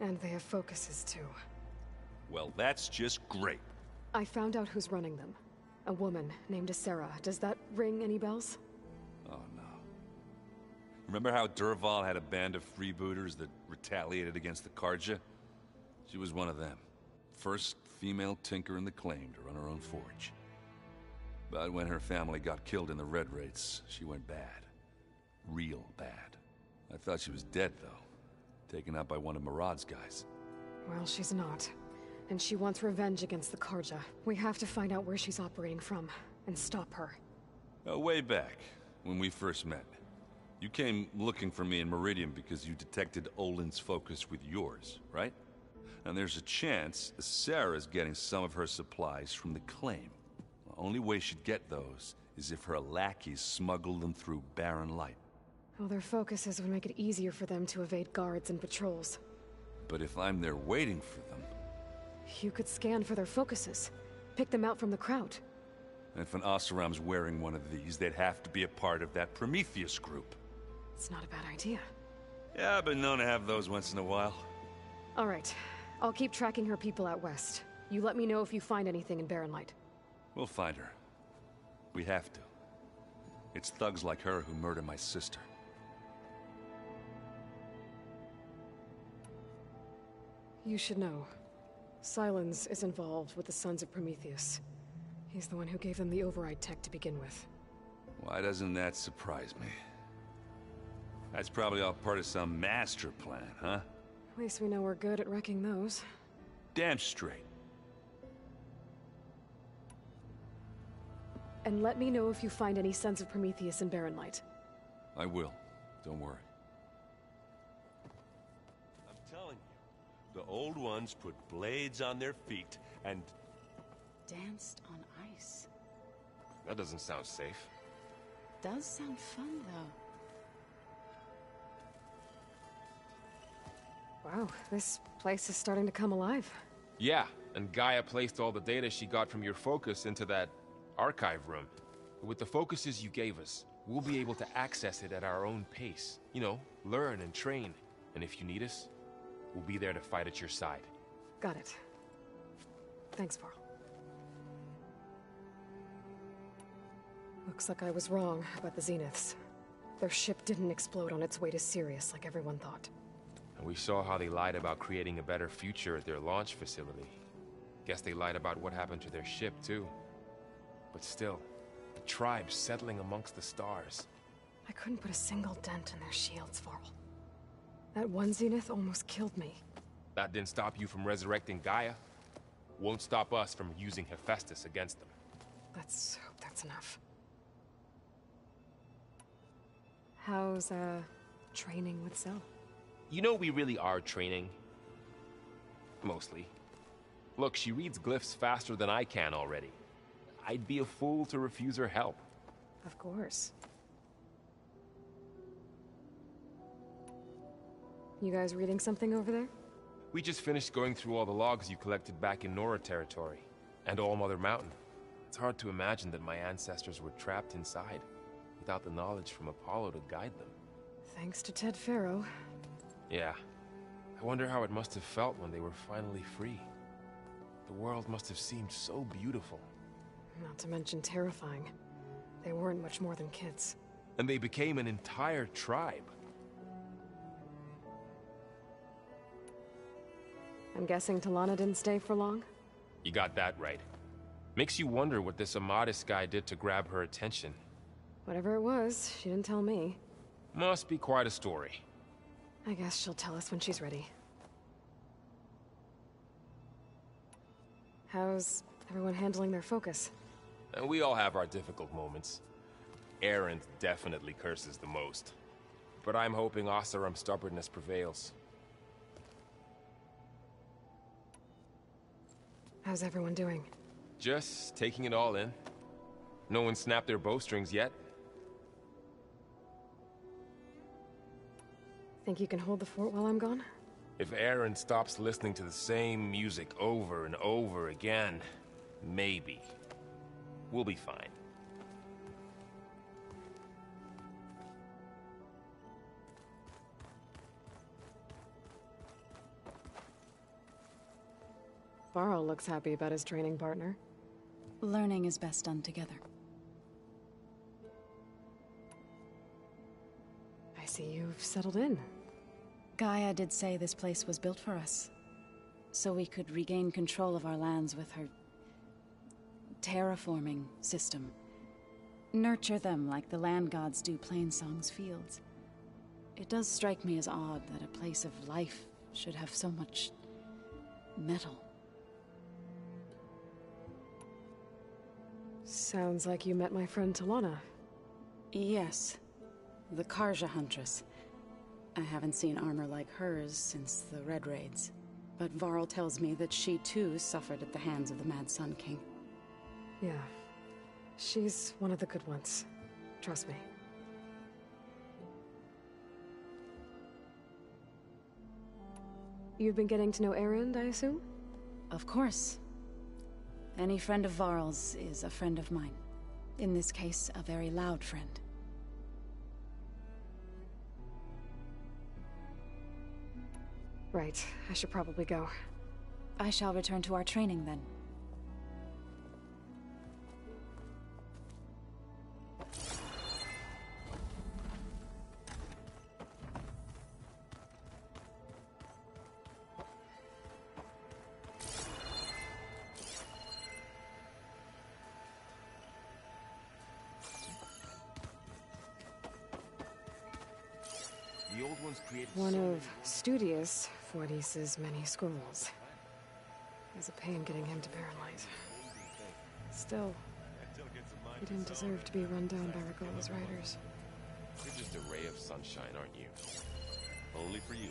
And they have focuses, too. Well, that's just great. I found out who's running them. A woman named Sarah. Does that ring any bells? Oh, no. Remember how Durval had a band of freebooters that retaliated against the Karja? She was one of them. First female tinker in the claim to run her own forge. But when her family got killed in the Red Raids, she went bad. Real bad. I thought she was dead, though. Taken out by one of Murad's guys. Well, she's not. And she wants revenge against the Karja. We have to find out where she's operating from, and stop her. Way back, when we first met. You came looking for me in Meridian because you detected Olin's focus with yours, right? And there's a chance Sarah's getting some of her supplies from the claim. The only way she'd get those is if her lackeys smuggled them through Barren Light. Well, their focuses would make it easier for them to evade guards and patrols. But if I'm there waiting for them... You could scan for their focuses. Pick them out from the crowd. If an Oseram's wearing one of these, they'd have to be a part of that Prometheus group. It's not a bad idea. Yeah, I've been known to have those once in a while. All right. I'll keep tracking her people out west. You let me know if you find anything in Barren Light. We'll find her. We have to. It's thugs like her who murder my sister. You should know. Sylens is involved with the Sons of Prometheus. He's the one who gave them the override tech to begin with. Why doesn't that surprise me? That's probably all part of some master plan, huh? At least we know we're good at wrecking those. Damn straight. And let me know if you find any sense of Prometheus in Barren Light. I will. Don't worry. I'm telling you, the old ones put blades on their feet and... Danced on ice. That doesn't sound safe. Does sound fun, though. Wow, this place is starting to come alive. Yeah, and Gaia placed all the data she got from your focus into that archive room. With the focuses you gave us, we'll be able to access it at our own pace. You know, learn and train. And if you need us, we'll be there to fight at your side. Got it. Thanks, Varl. Looks like I was wrong about the Zeniths. Their ship didn't explode on its way to Sirius like everyone thought. And we saw how they lied about creating a better future at their launch facility. Guess they lied about what happened to their ship, too. But still, the tribe settling amongst the stars. I couldn't put a single dent in their shields, Varl. That one Zenith almost killed me. That didn't stop you from resurrecting Gaia. Won't stop us from using Hephaestus against them. Let's hope that's enough. How's, training with Zell? You know we really are training. Mostly. Look, she reads glyphs faster than I can already. I'd be a fool to refuse her help. Of course. You guys reading something over there? We just finished going through all the logs you collected back in Nora territory, and All Mother Mountain. It's hard to imagine that my ancestors were trapped inside, without the knowledge from Apollo to guide them. Thanks to Ted Faro. Yeah. I wonder how it must have felt when they were finally free. The world must have seemed so beautiful. Not to mention terrifying. They weren't much more than kids. And they became an entire tribe. I'm guessing Talana didn't stay for long? You got that right. Makes you wonder what this Amadis guy did to grab her attention. Whatever it was, she didn't tell me. Must be quite a story. I guess she'll tell us when she's ready. How's everyone handling their focus? And we all have our difficult moments. Erend definitely curses the most. But I'm hoping Oseram's stubbornness prevails. How's everyone doing? Just taking it all in. No one snapped their bowstrings yet. Think you can hold the fort while I'm gone? If Erend stops listening to the same music over and over again, maybe. We'll be fine. Varl looks happy about his training partner. Learning is best done together. I see you've settled in. Gaia did say this place was built for us, so we could regain control of our lands with her terraforming system. Nurture them like the land gods do Plainsong's fields. It does strike me as odd that a place of life should have so much metal. Sounds like you met my friend Talana. Yes, the Karja Huntress. I haven't seen armor like hers since the Red Raids, but Varl tells me that she too suffered at the hands of the Mad Sun King. Yeah, she's one of the good ones. Trust me. You've been getting to know Erend, I assume? Of course. Any friend of Varl's is a friend of mine. In this case, a very loud friend. Right, I should probably go. I shall return to our training then. The old ones created One of Studious Fortis's many scrolls. was a pain getting him to Barrenlight. Still, he didn't deserve to be run down by Regola's riders. You're just a ray of sunshine, aren't you? Only for you.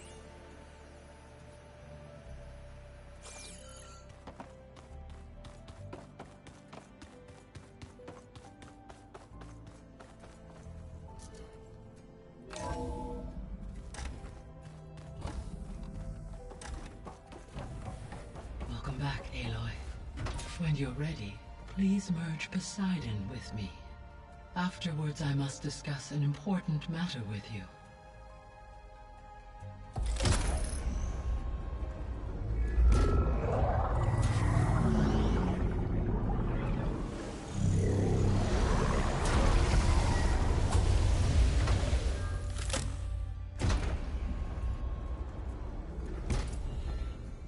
Welcome back, Aloy. When you're ready, please merge Poseidon with me. Afterwards, I must discuss an important matter with you.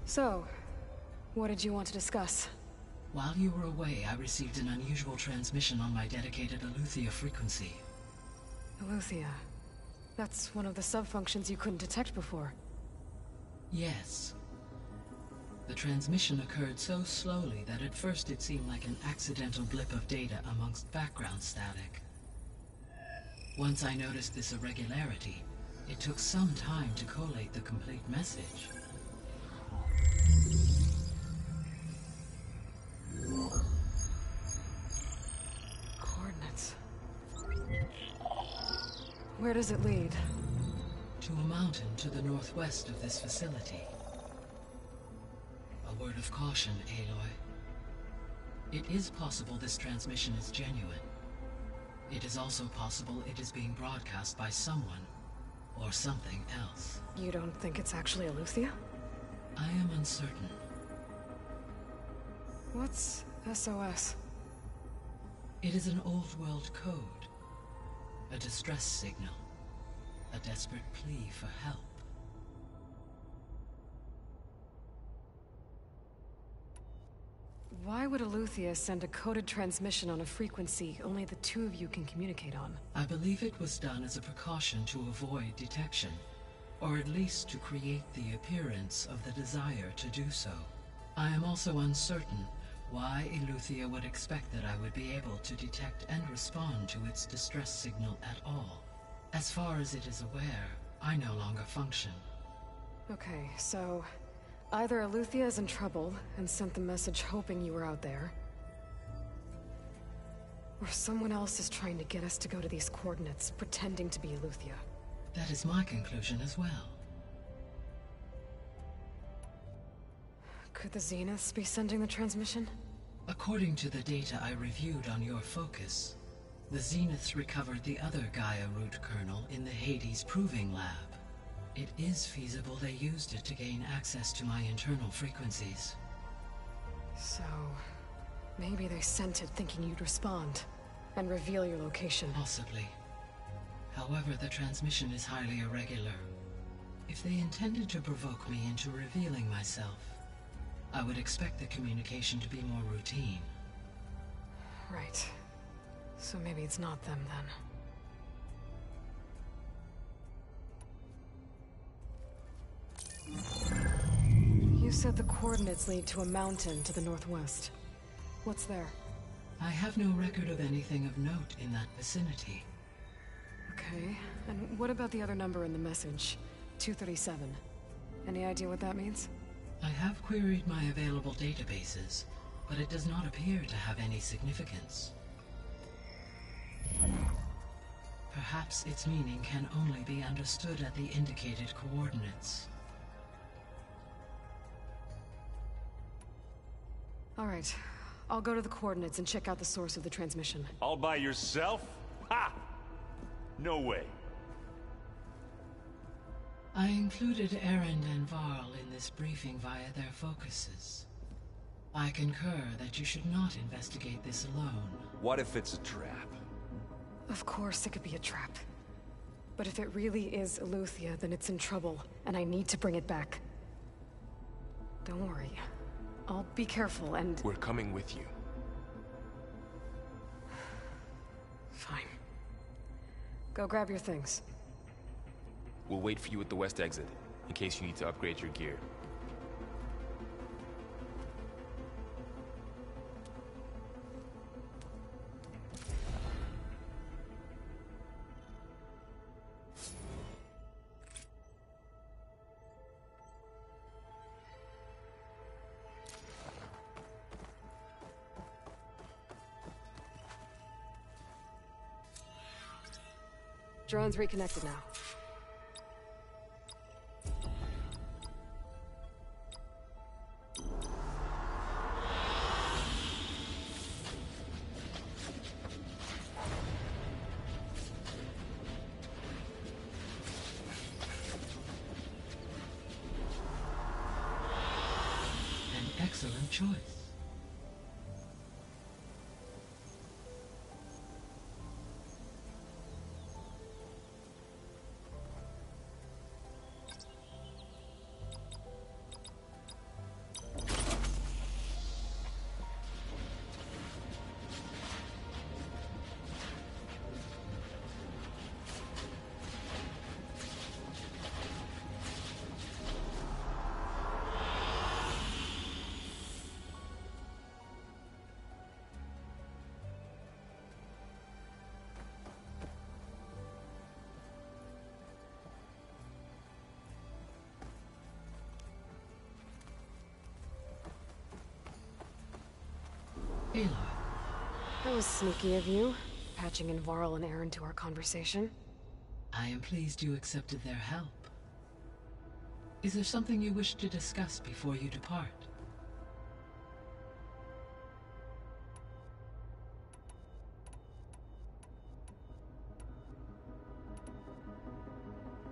So, what did you want to discuss? While you were away, I received an unusual transmission on my dedicated Aletheia frequency. Aletheia. That's one of the sub-functions you couldn't detect before. Yes. The transmission occurred so slowly that at first it seemed like an accidental blip of data amongst background static. Once I noticed this irregularity, it took some time to collate the complete message. Coordinates. Where does it lead? To a mountain to the northwest of this facility. A word of caution, Aloy. It is possible this transmission is genuine. It is also possible it is being broadcast by someone or something else. You don't think it's actually Aletheia? I am uncertain. What's SOS? It is an old-world code. A distress signal. A desperate plea for help. Why would Aletheia send a coded transmission on a frequency only the two of you can communicate on? I believe it was done as a precaution to avoid detection, or at least to create the appearance of the desire to do so. I am also uncertain why Aletheia would expect that I would be able to detect and respond to its distress signal at all. As far as it is aware, I no longer function. Okay, so either Aletheia is in trouble and sent the message hoping you were out there, or someone else is trying to get us to go to these coordinates, pretending to be Aletheia. That is my conclusion as well. Could the Zeniths be sending the transmission? According to the data I reviewed on your focus, the Zeniths recovered the other Gaia root kernel in the Hades Proving Lab. It is feasible they used it to gain access to my internal frequencies. So, maybe they sent it thinking you'd respond and reveal your location. Possibly. However, the transmission is highly irregular. If they intended to provoke me into revealing myself, I would expect the communication to be more routine. Right. So maybe it's not them, then. You said the coordinates lead to a mountain to the northwest. What's there? I have no record of anything of note in that vicinity. Okay, and what about the other number in the message? 237. Any idea what that means? I have queried my available databases, but it does not appear to have any significance. Perhaps its meaning can only be understood at the indicated coordinates. All right, I'll go to the coordinates and check out the source of the transmission. All by yourself? Ha! No way. I included Erend and Varl in this briefing via their focuses. I concur that you should not investigate this alone. What if it's a trap? Of course it could be a trap. But if it really is Aletheia, then it's in trouble, and I need to bring it back. Don't worry. I'll be careful and... We're coming with you. Fine. Go grab your things. We'll wait for you at the west exit, in case you need to upgrade your gear. Drone's reconnected now. An excellent choice. Aloy. That was sneaky of you, patching in Varl and Aaron to our conversation. I am pleased you accepted their help. Is there something you wish to discuss before you depart?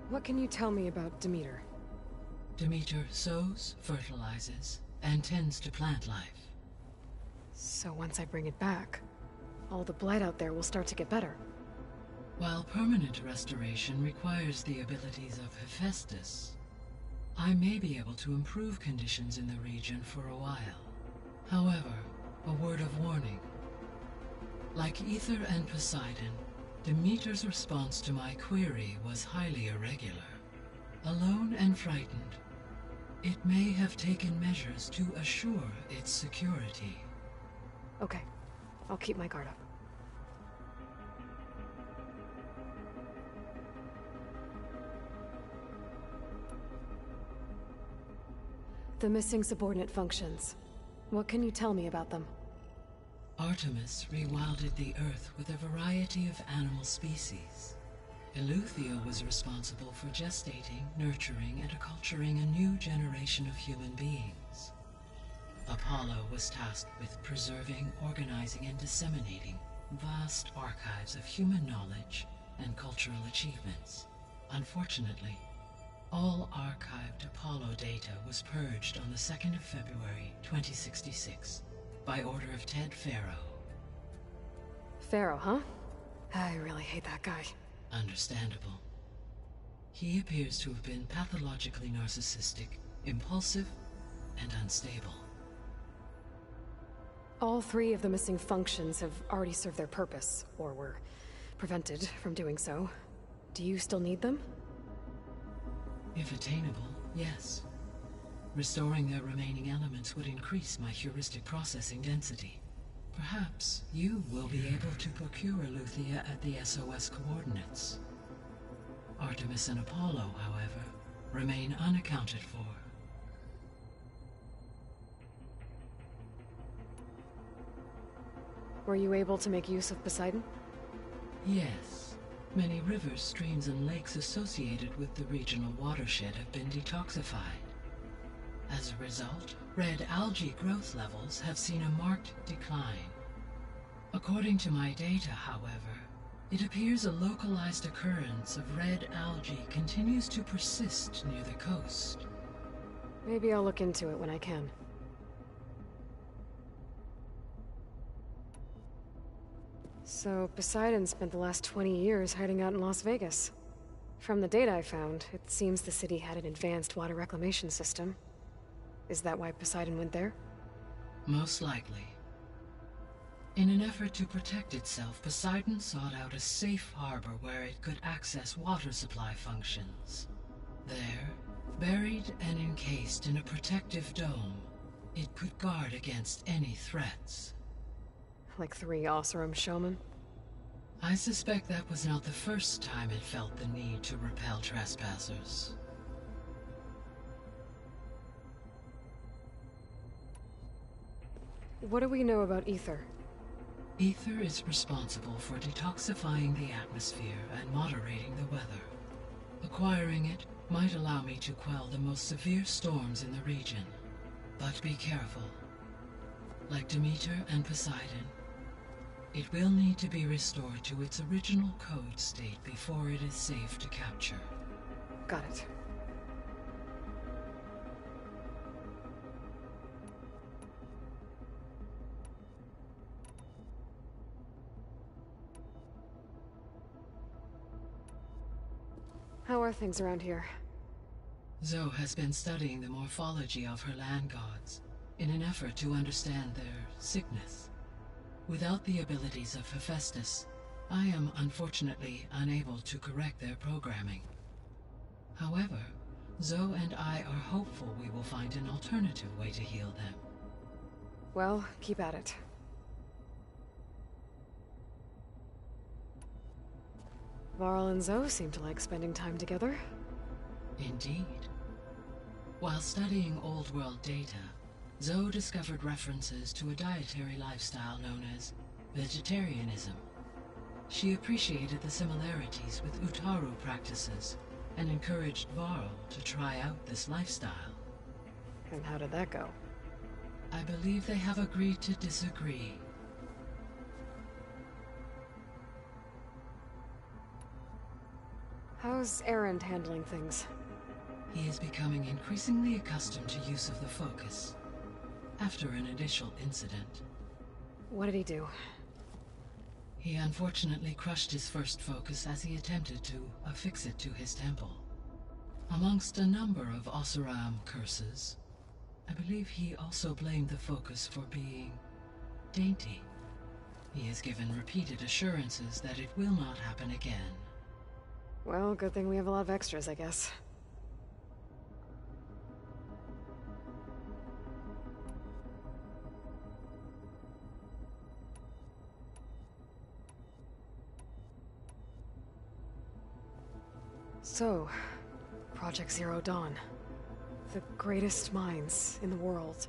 What can you tell me about Demeter? Demeter sows, fertilizes, and tends to plant life. So once I bring it back, all the blight out there will start to get better. While permanent restoration requires the abilities of Hephaestus, I may be able to improve conditions in the region for a while. However, a word of warning. Like Ether and Poseidon, Demeter's response to my query was highly irregular. Alone and frightened, it may have taken measures to assure its security. Okay, I'll keep my guard up. The missing subordinate functions. What can you tell me about them? Artemis rewilded the Earth with a variety of animal species. Eleuthia was responsible for gestating, nurturing, and acculturating a new generation of human beings. Apollo was tasked with preserving, organizing, and disseminating vast archives of human knowledge and cultural achievements. Unfortunately, all archived Apollo data was purged on the 2nd of February, 2066, by order of Ted Faro. Pharaoh, huh? I really hate that guy. Understandable. He appears to have been pathologically narcissistic, impulsive, and unstable. All three of the missing functions have already served their purpose, or were prevented from doing so. Do you still need them? If attainable, yes. Restoring their remaining elements would increase my heuristic processing density. Perhaps you will be able to procure Eleuthia at the SOS coordinates. Artemis and Apollo, however, remain unaccounted for. Were you able to make use of Poseidon? Yes. Many rivers, streams, and lakes associated with the regional watershed have been detoxified. As a result, red algae growth levels have seen a marked decline. According to my data, however, it appears a localized occurrence of red algae continues to persist near the coast. Maybe I'll look into it when I can. So, Poseidon spent the last 20 years hiding out in Las Vegas. From the data I found, it seems the city had an advanced water reclamation system. Is that why Poseidon went there? Most likely. In an effort to protect itself, Poseidon sought out a safe harbor where it could access water supply functions. There, buried and encased in a protective dome, it could guard against any threats. Like 3 Oseram showmen? I suspect that was not the first time it felt the need to repel trespassers. What do we know about Ether? Ether is responsible for detoxifying the atmosphere and moderating the weather. Acquiring it might allow me to quell the most severe storms in the region. But be careful. Like Demeter and Poseidon, it will need to be restored to its original code state before it is safe to capture. Got it. How are things around here? Zoe has been studying the morphology of her land gods in an effort to understand their sickness. Without the abilities of Hephaestus, I am unfortunately unable to correct their programming. However, Zoe and I are hopeful we will find an alternative way to heal them. Well, keep at it. Varl and Zoe seem to like spending time together. Indeed. While studying Old World data, Zoe discovered references to a dietary lifestyle known as vegetarianism. She appreciated the similarities with Utaru practices and encouraged Varl to try out this lifestyle. And how did that go? I believe they have agreed to disagree. How's Erend handling things? He is becoming increasingly accustomed to use of the focus, after an initial incident. What did he do? He unfortunately crushed his first focus as he attempted to affix it to his temple. Amongst a number of Oseram curses, I believe he also blamed the focus for being dainty. He has given repeated assurances that it will not happen again. Well, good thing we have a lot of extras, I guess. So, Project Zero Dawn. The greatest minds in the world,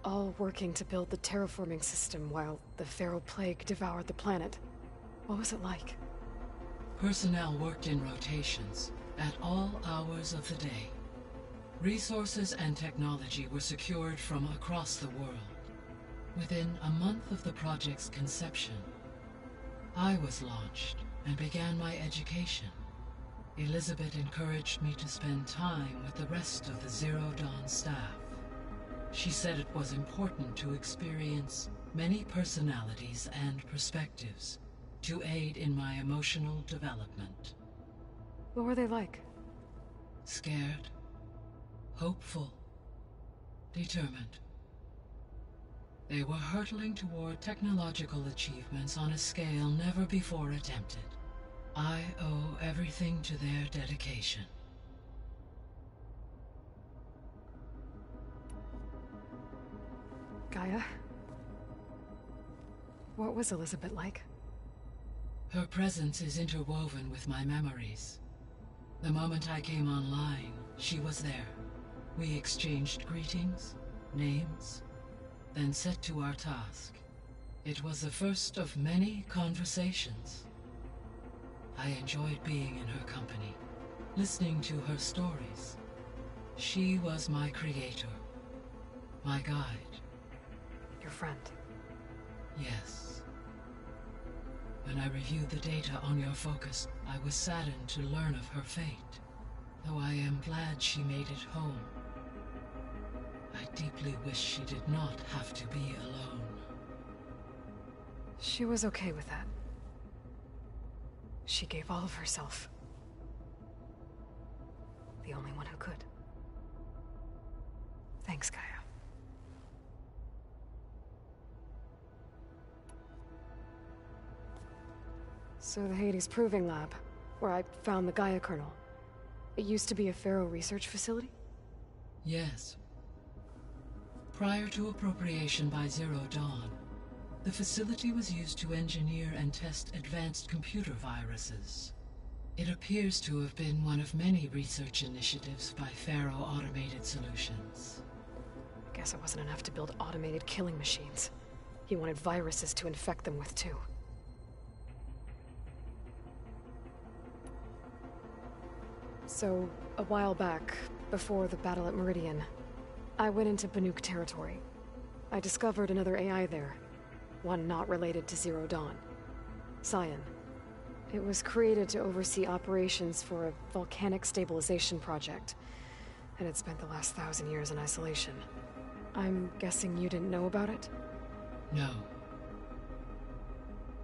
all working to build the terraforming system while the Pharaoh Plague devoured the planet. What was it like? Personnel worked in rotations, at all hours of the day. Resources and technology were secured from across the world. Within a month of the project's conception, I was launched and began my education. Elizabeth encouraged me to spend time with the rest of the Zero Dawn staff. She said it was important to experience many personalities and perspectives to aid in my emotional development. What were they like? Scared, hopeful, determined. They were hurtling toward technological achievements on a scale never before attempted. I owe everything to their dedication. Gaia? What was Elizabeth like? Her presence is interwoven with my memories. The moment I came online, she was there. We exchanged greetings, names, then set to our task. It was the first of many conversations. I enjoyed being in her company, listening to her stories. She was my creator, my guide. Your friend? Yes. When I reviewed the data on your focus, I was saddened to learn of her fate, though I am glad she made it home. I deeply wish she did not have to be alone. She was okay with that. She gave all of herself. The only one who could. Thanks, Gaia. So the Hades Proving Lab, where I found the Gaia kernel. It used to be a Pharaoh research facility? Yes. Prior to appropriation by Zero Dawn, the facility was used to engineer and test advanced computer viruses. It appears to have been one of many research initiatives by Pharaoh Automated Solutions. Guess it wasn't enough to build automated killing machines. He wanted viruses to infect them with, too. So, a while back, before the battle at Meridian, I went into Banuk territory. I discovered another AI there, one not related to Zero Dawn. Cyan. It was created to oversee operations for a volcanic stabilization project, and it spent the last 1,000 years in isolation. I'm guessing you didn't know about it? No.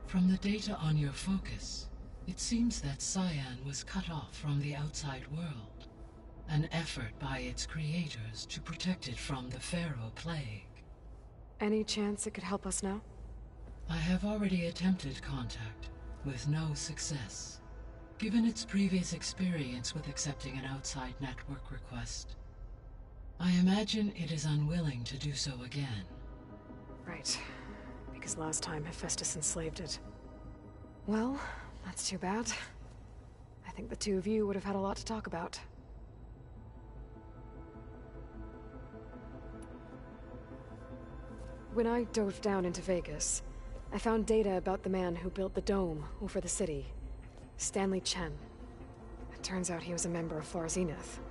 From the data on your focus, it seems that Cyan was cut off from the outside world, an effort by its creators to protect it from the Pharaoh Plague. Any chance it could help us now? I have already attempted contact, with no success. Given its previous experience with accepting an outside network request, I imagine it is unwilling to do so again. Right. Because last time Hephaestus enslaved it. Well, that's too bad. I think the two of you would have had a lot to talk about. When I dove down into Vegas, I found data about the man who built the dome over the city. Stanley Chen. It turns out he was a member of Far Zenith.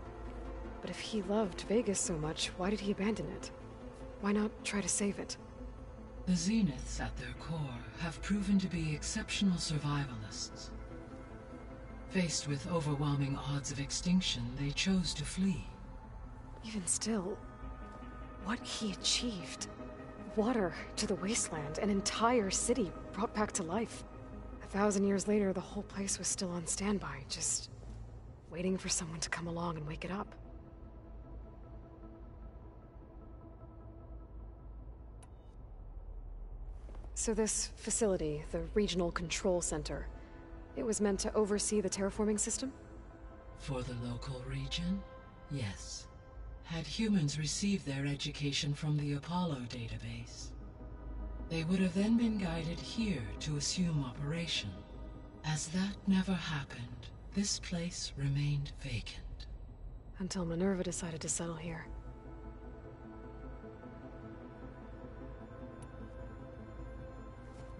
But if he loved Vegas so much, why did he abandon it? Why not try to save it? The Zeniths at their core have proven to be exceptional survivalists. Faced with overwhelming odds of extinction, they chose to flee. Even still, what he achieved. Water to the wasteland, an entire city brought back to life. 1,000 years later, the whole place was still on standby, just waiting for someone to come along and wake it up. So this facility, the Regional Control Center, it was meant to oversee the terraforming system? For the local region, yes. Had humans received their education from the Apollo database, they would have then been guided here to assume operation. As that never happened, this place remained vacant. Until Minerva decided to settle here.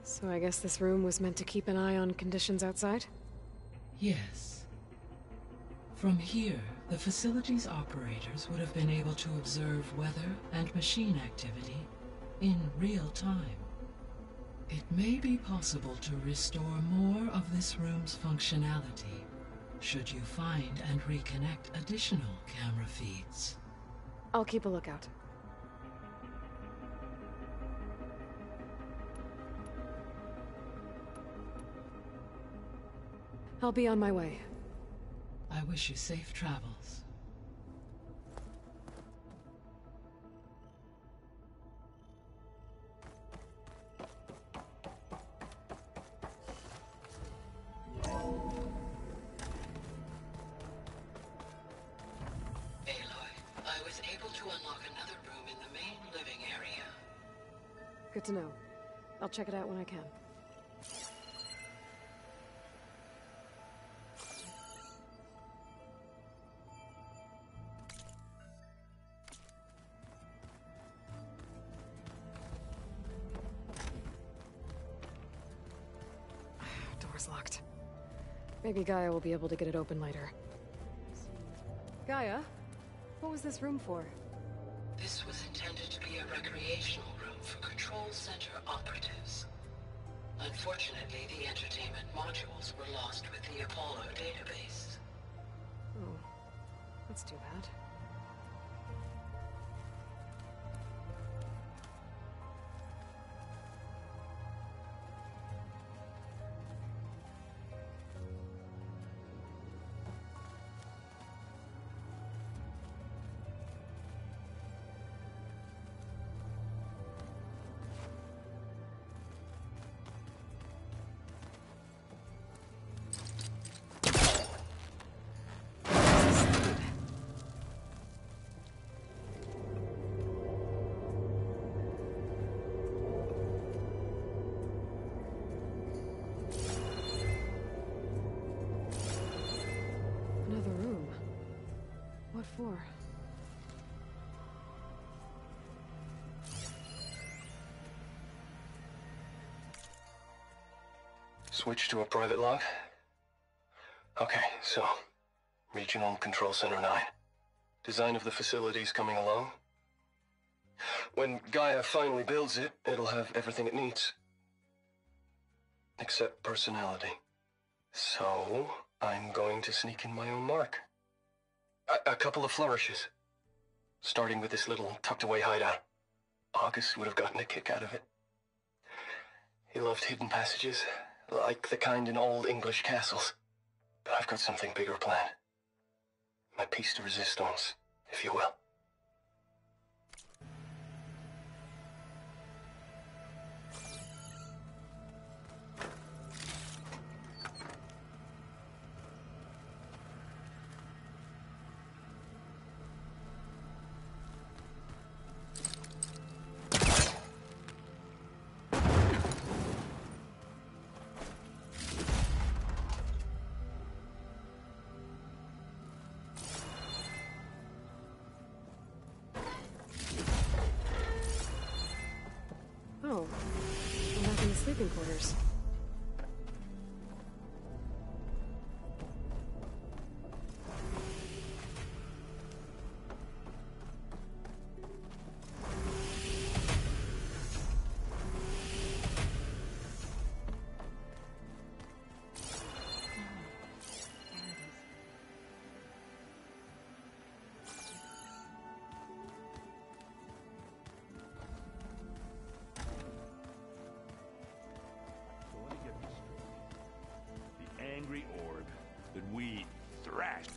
So I guess this room was meant to keep an eye on conditions outside? Yes. From here, the facility's operators would have been able to observe weather and machine activity in real time. It may be possible to restore more of this room's functionality, should you find and reconnect additional camera feeds. I'll keep a lookout. I'll be on my way. I wish you safe travels. I was able to unlock another room in the main living area. Good to know. I'll check it out when I can. Door's locked. Maybe Gaia will be able to get it open later. Gaia? What was this room for? This was intended to be a recreational room for Control Center operatives. Unfortunately, the entertainment modules were lost with the Apollo database. Oh, that's too bad. Switch to a private log? Okay, so... Regional Control Center 9. Design of the facility's coming along. When Gaia finally builds it, it'll have everything it needs. Except personality. So, I'm going to sneak in my own mark. A couple of flourishes. Starting with this little tucked-away hideout. August would have gotten a kick out of it. He loved hidden passages, like the kind in old English castles. But I've got something bigger planned. My piece de resistance, if you will. Oh, I'm back in the sleeping quarters. Angry orb that we thrashed.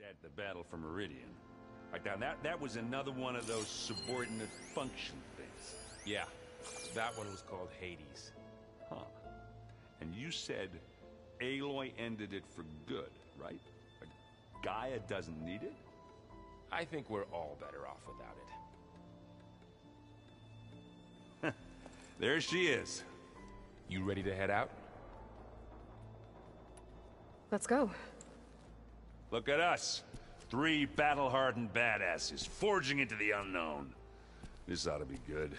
At the battle for Meridian. Like now that was another one of those subordinate function things. Yeah. That one was called Hades. Huh. And you said Aloy ended it for good, right? Like Gaia doesn't need it? I think we're all better off without it. There she is. You ready to head out? Let's go. Look at us. 3 battle-hardened badasses forging into the unknown. This ought to be good.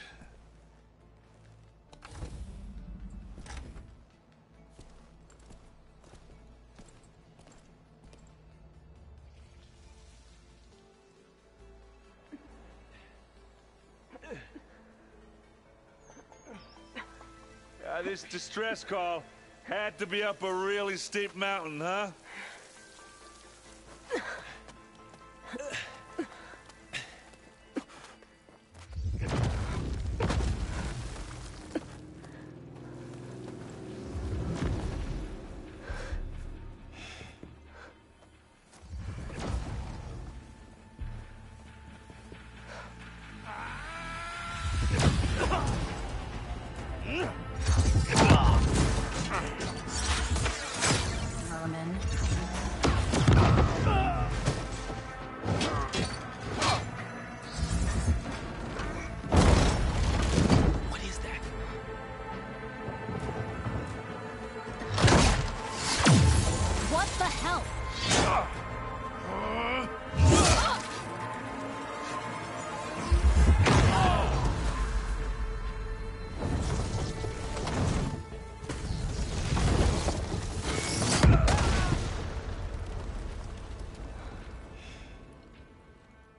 This distress call had to be up a really steep mountain, huh?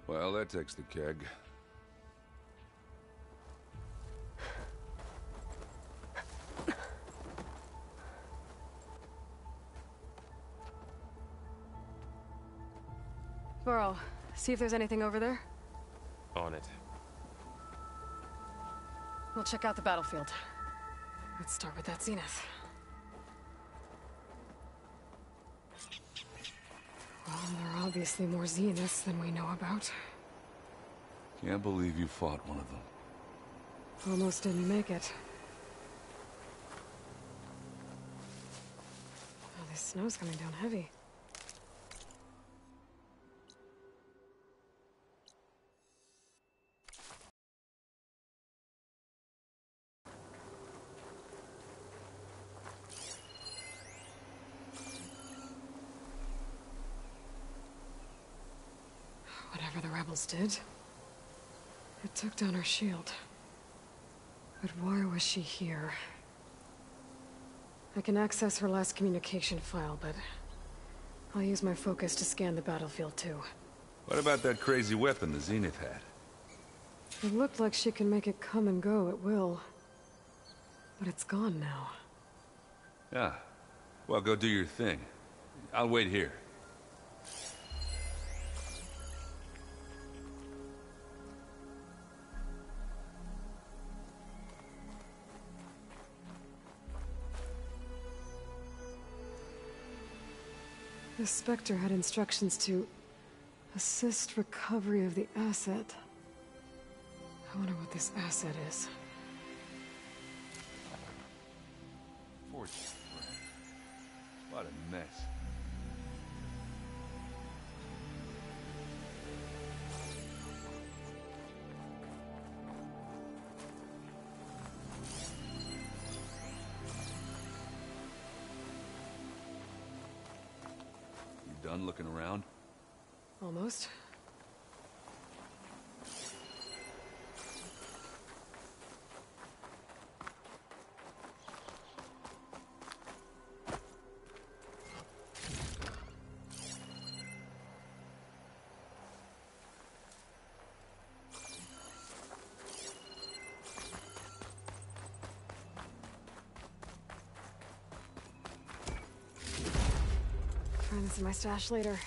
Well, that takes the keg. Varl, see if there's anything over there. On it. We'll check out the battlefield. Let's start with that zenith. Well, there are obviously more zeniths than we know about. Can't believe you fought one of them. Almost didn't make it. Oh, this snow's coming down heavy. Whatever the rebels did, it took down her shield. But why was she here? I can access her last communication file, but I'll use my focus to scan the battlefield too. What about that crazy weapon the Zenith had? It looked like she can make it come and go at will. But it's gone now. Yeah. Well, go do your thing. I'll wait here. The Spectre had instructions to assist recovery of the asset. I wonder what this asset is. Fortune. What a mess. You done looking around? Almost. Find this in my stash later.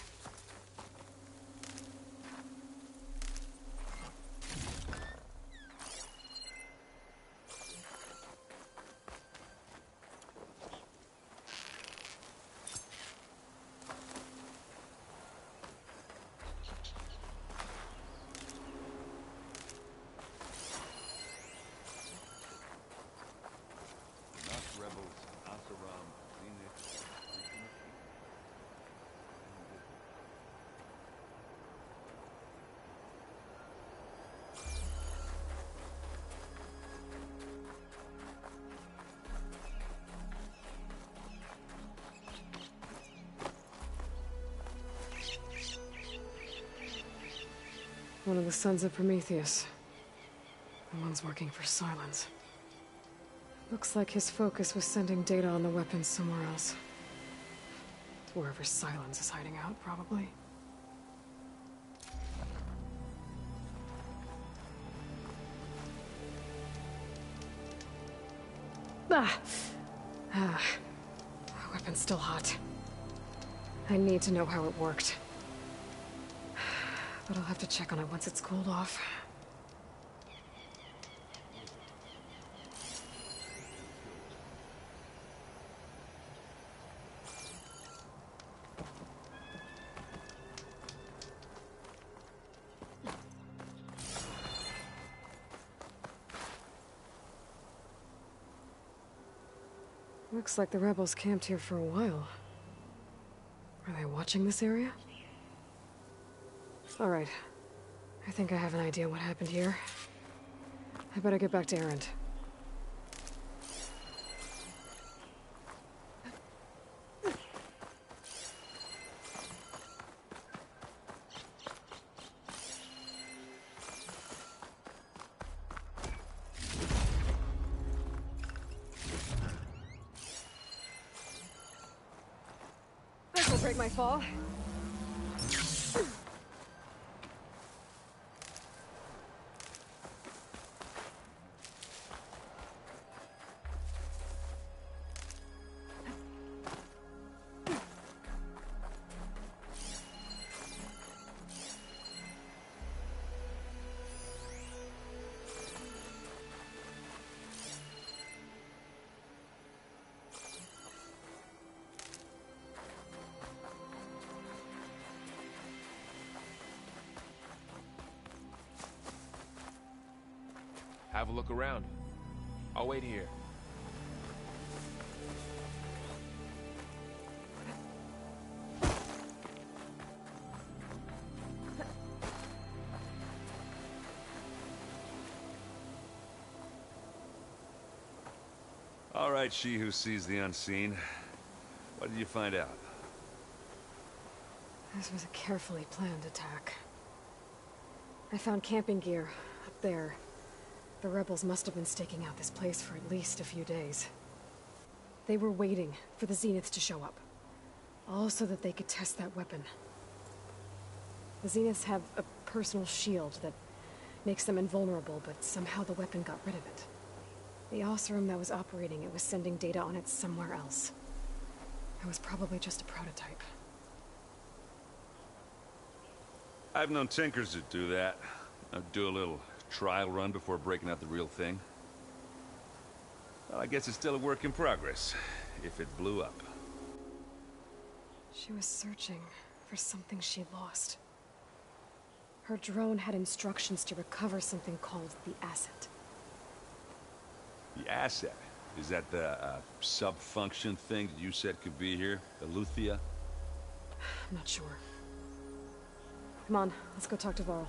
One of the sons of Prometheus. The one's working for Silence. Looks like his focus was sending data on the weapons somewhere else. Wherever Silence is hiding out, probably. The weapon's still hot. I need to know how it worked. But I'll have to check on it once it's cooled off. Looks like the rebels camped here for a while. Are they watching this area? All right. I think I have an idea what happened here. I better get back to Erend. This will break my fall. Have a look around. I'll wait here. All right, she who sees the unseen. What did you find out? This was a carefully planned attack. I found camping gear up there. The rebels must have been staking out this place for at least a few days. They were waiting for the Zeniths to show up. All so that they could test that weapon. The Zeniths have a personal shield that makes them invulnerable, but somehow the weapon got rid of it. The Oseram that was operating it was sending data on it somewhere else. It was probably just a prototype. I've known tinkers that do that. I'd do a little trial run before breaking out the real thing. Well, I guess it's still a work in progress, if it blew up. She was searching for something she lost. Her drone had instructions to recover something called the Asset. The Asset? Is that the sub-function thing that you said could be here? Eleuthia? I'm not sure. Come on, let's go talk to Varl.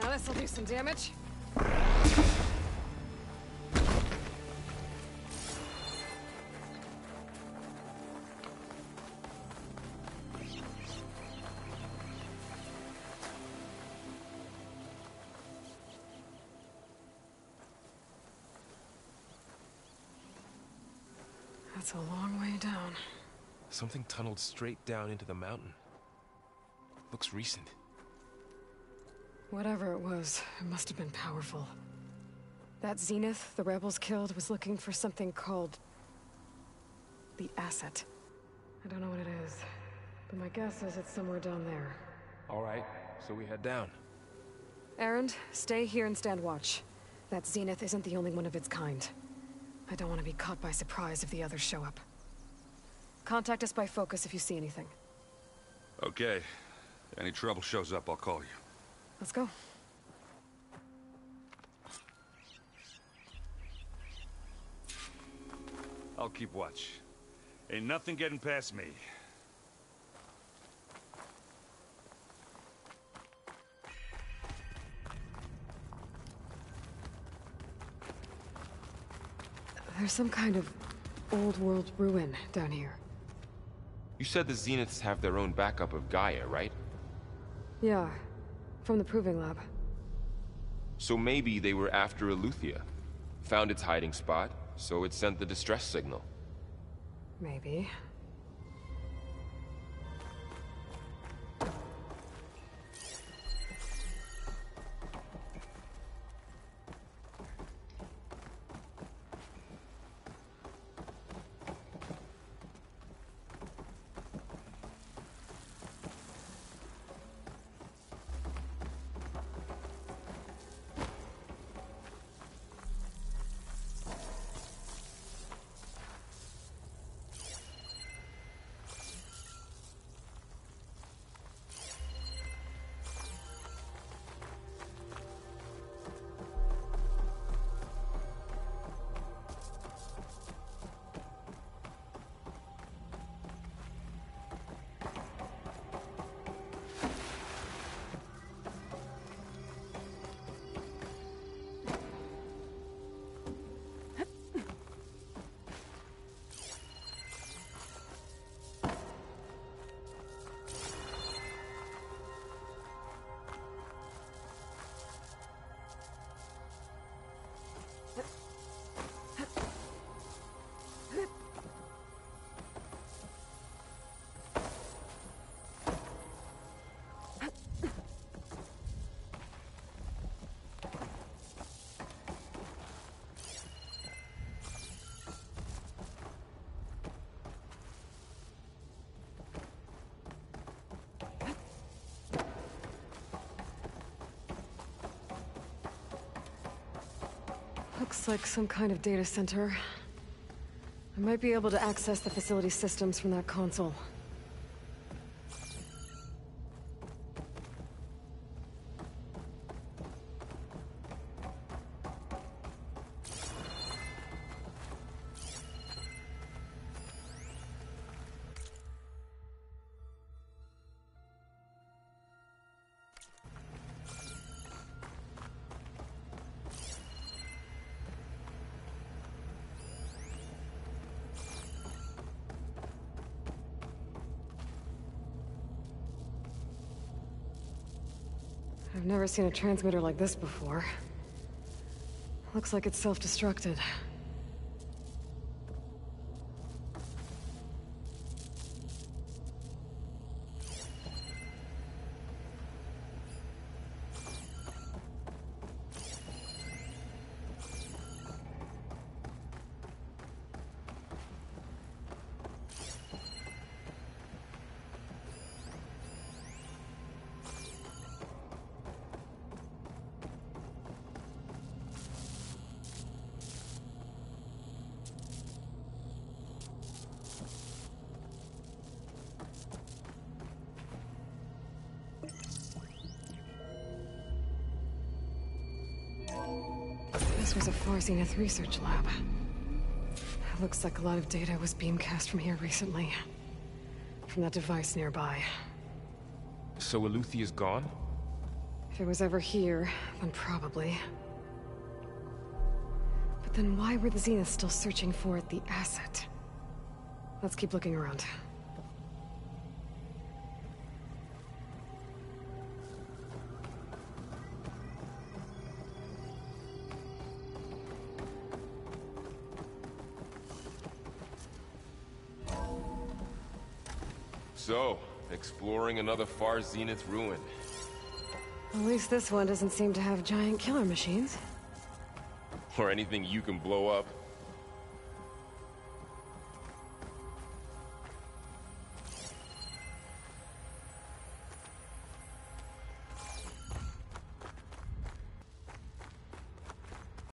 Now this'll do some damage. That's a long way down. Something tunneled straight down into the mountain. Looks recent. Whatever it was, it must have been powerful. That Zenith the rebels killed was looking for something called the Asset. I don't know what it is, but my guess is it's somewhere down there. All right, so we head down. Erend, stay here and stand watch. That Zenith isn't the only one of its kind. I don't want to be caught by surprise if the others show up. Contact us by focus if you see anything. Okay. Any trouble shows up, I'll call you. Let's go. I'll keep watch. Ain't nothing getting past me. There's some kind of old world ruin down here. You said the Zeniths have their own backup of Gaia, right? Yeah, from the Proving Lab. So maybe they were after Eleuthia. Found its hiding spot, so it sent the distress signal. Maybe. Looks like some kind of data center. I might be able to access the facility systems from that console. I've never seen a transmitter like this before. Looks like it's self-destructed. This was a Far Zenith research lab. It looks like a lot of data was beamcast from here recently. From that device nearby. So Eleuthia is gone? If it was ever here, then probably. But then why were the Zeniths still searching for the asset? Let's keep looking around. So, exploring another Far Zenith ruin. At least this one doesn't seem to have giant killer machines. Or anything you can blow up.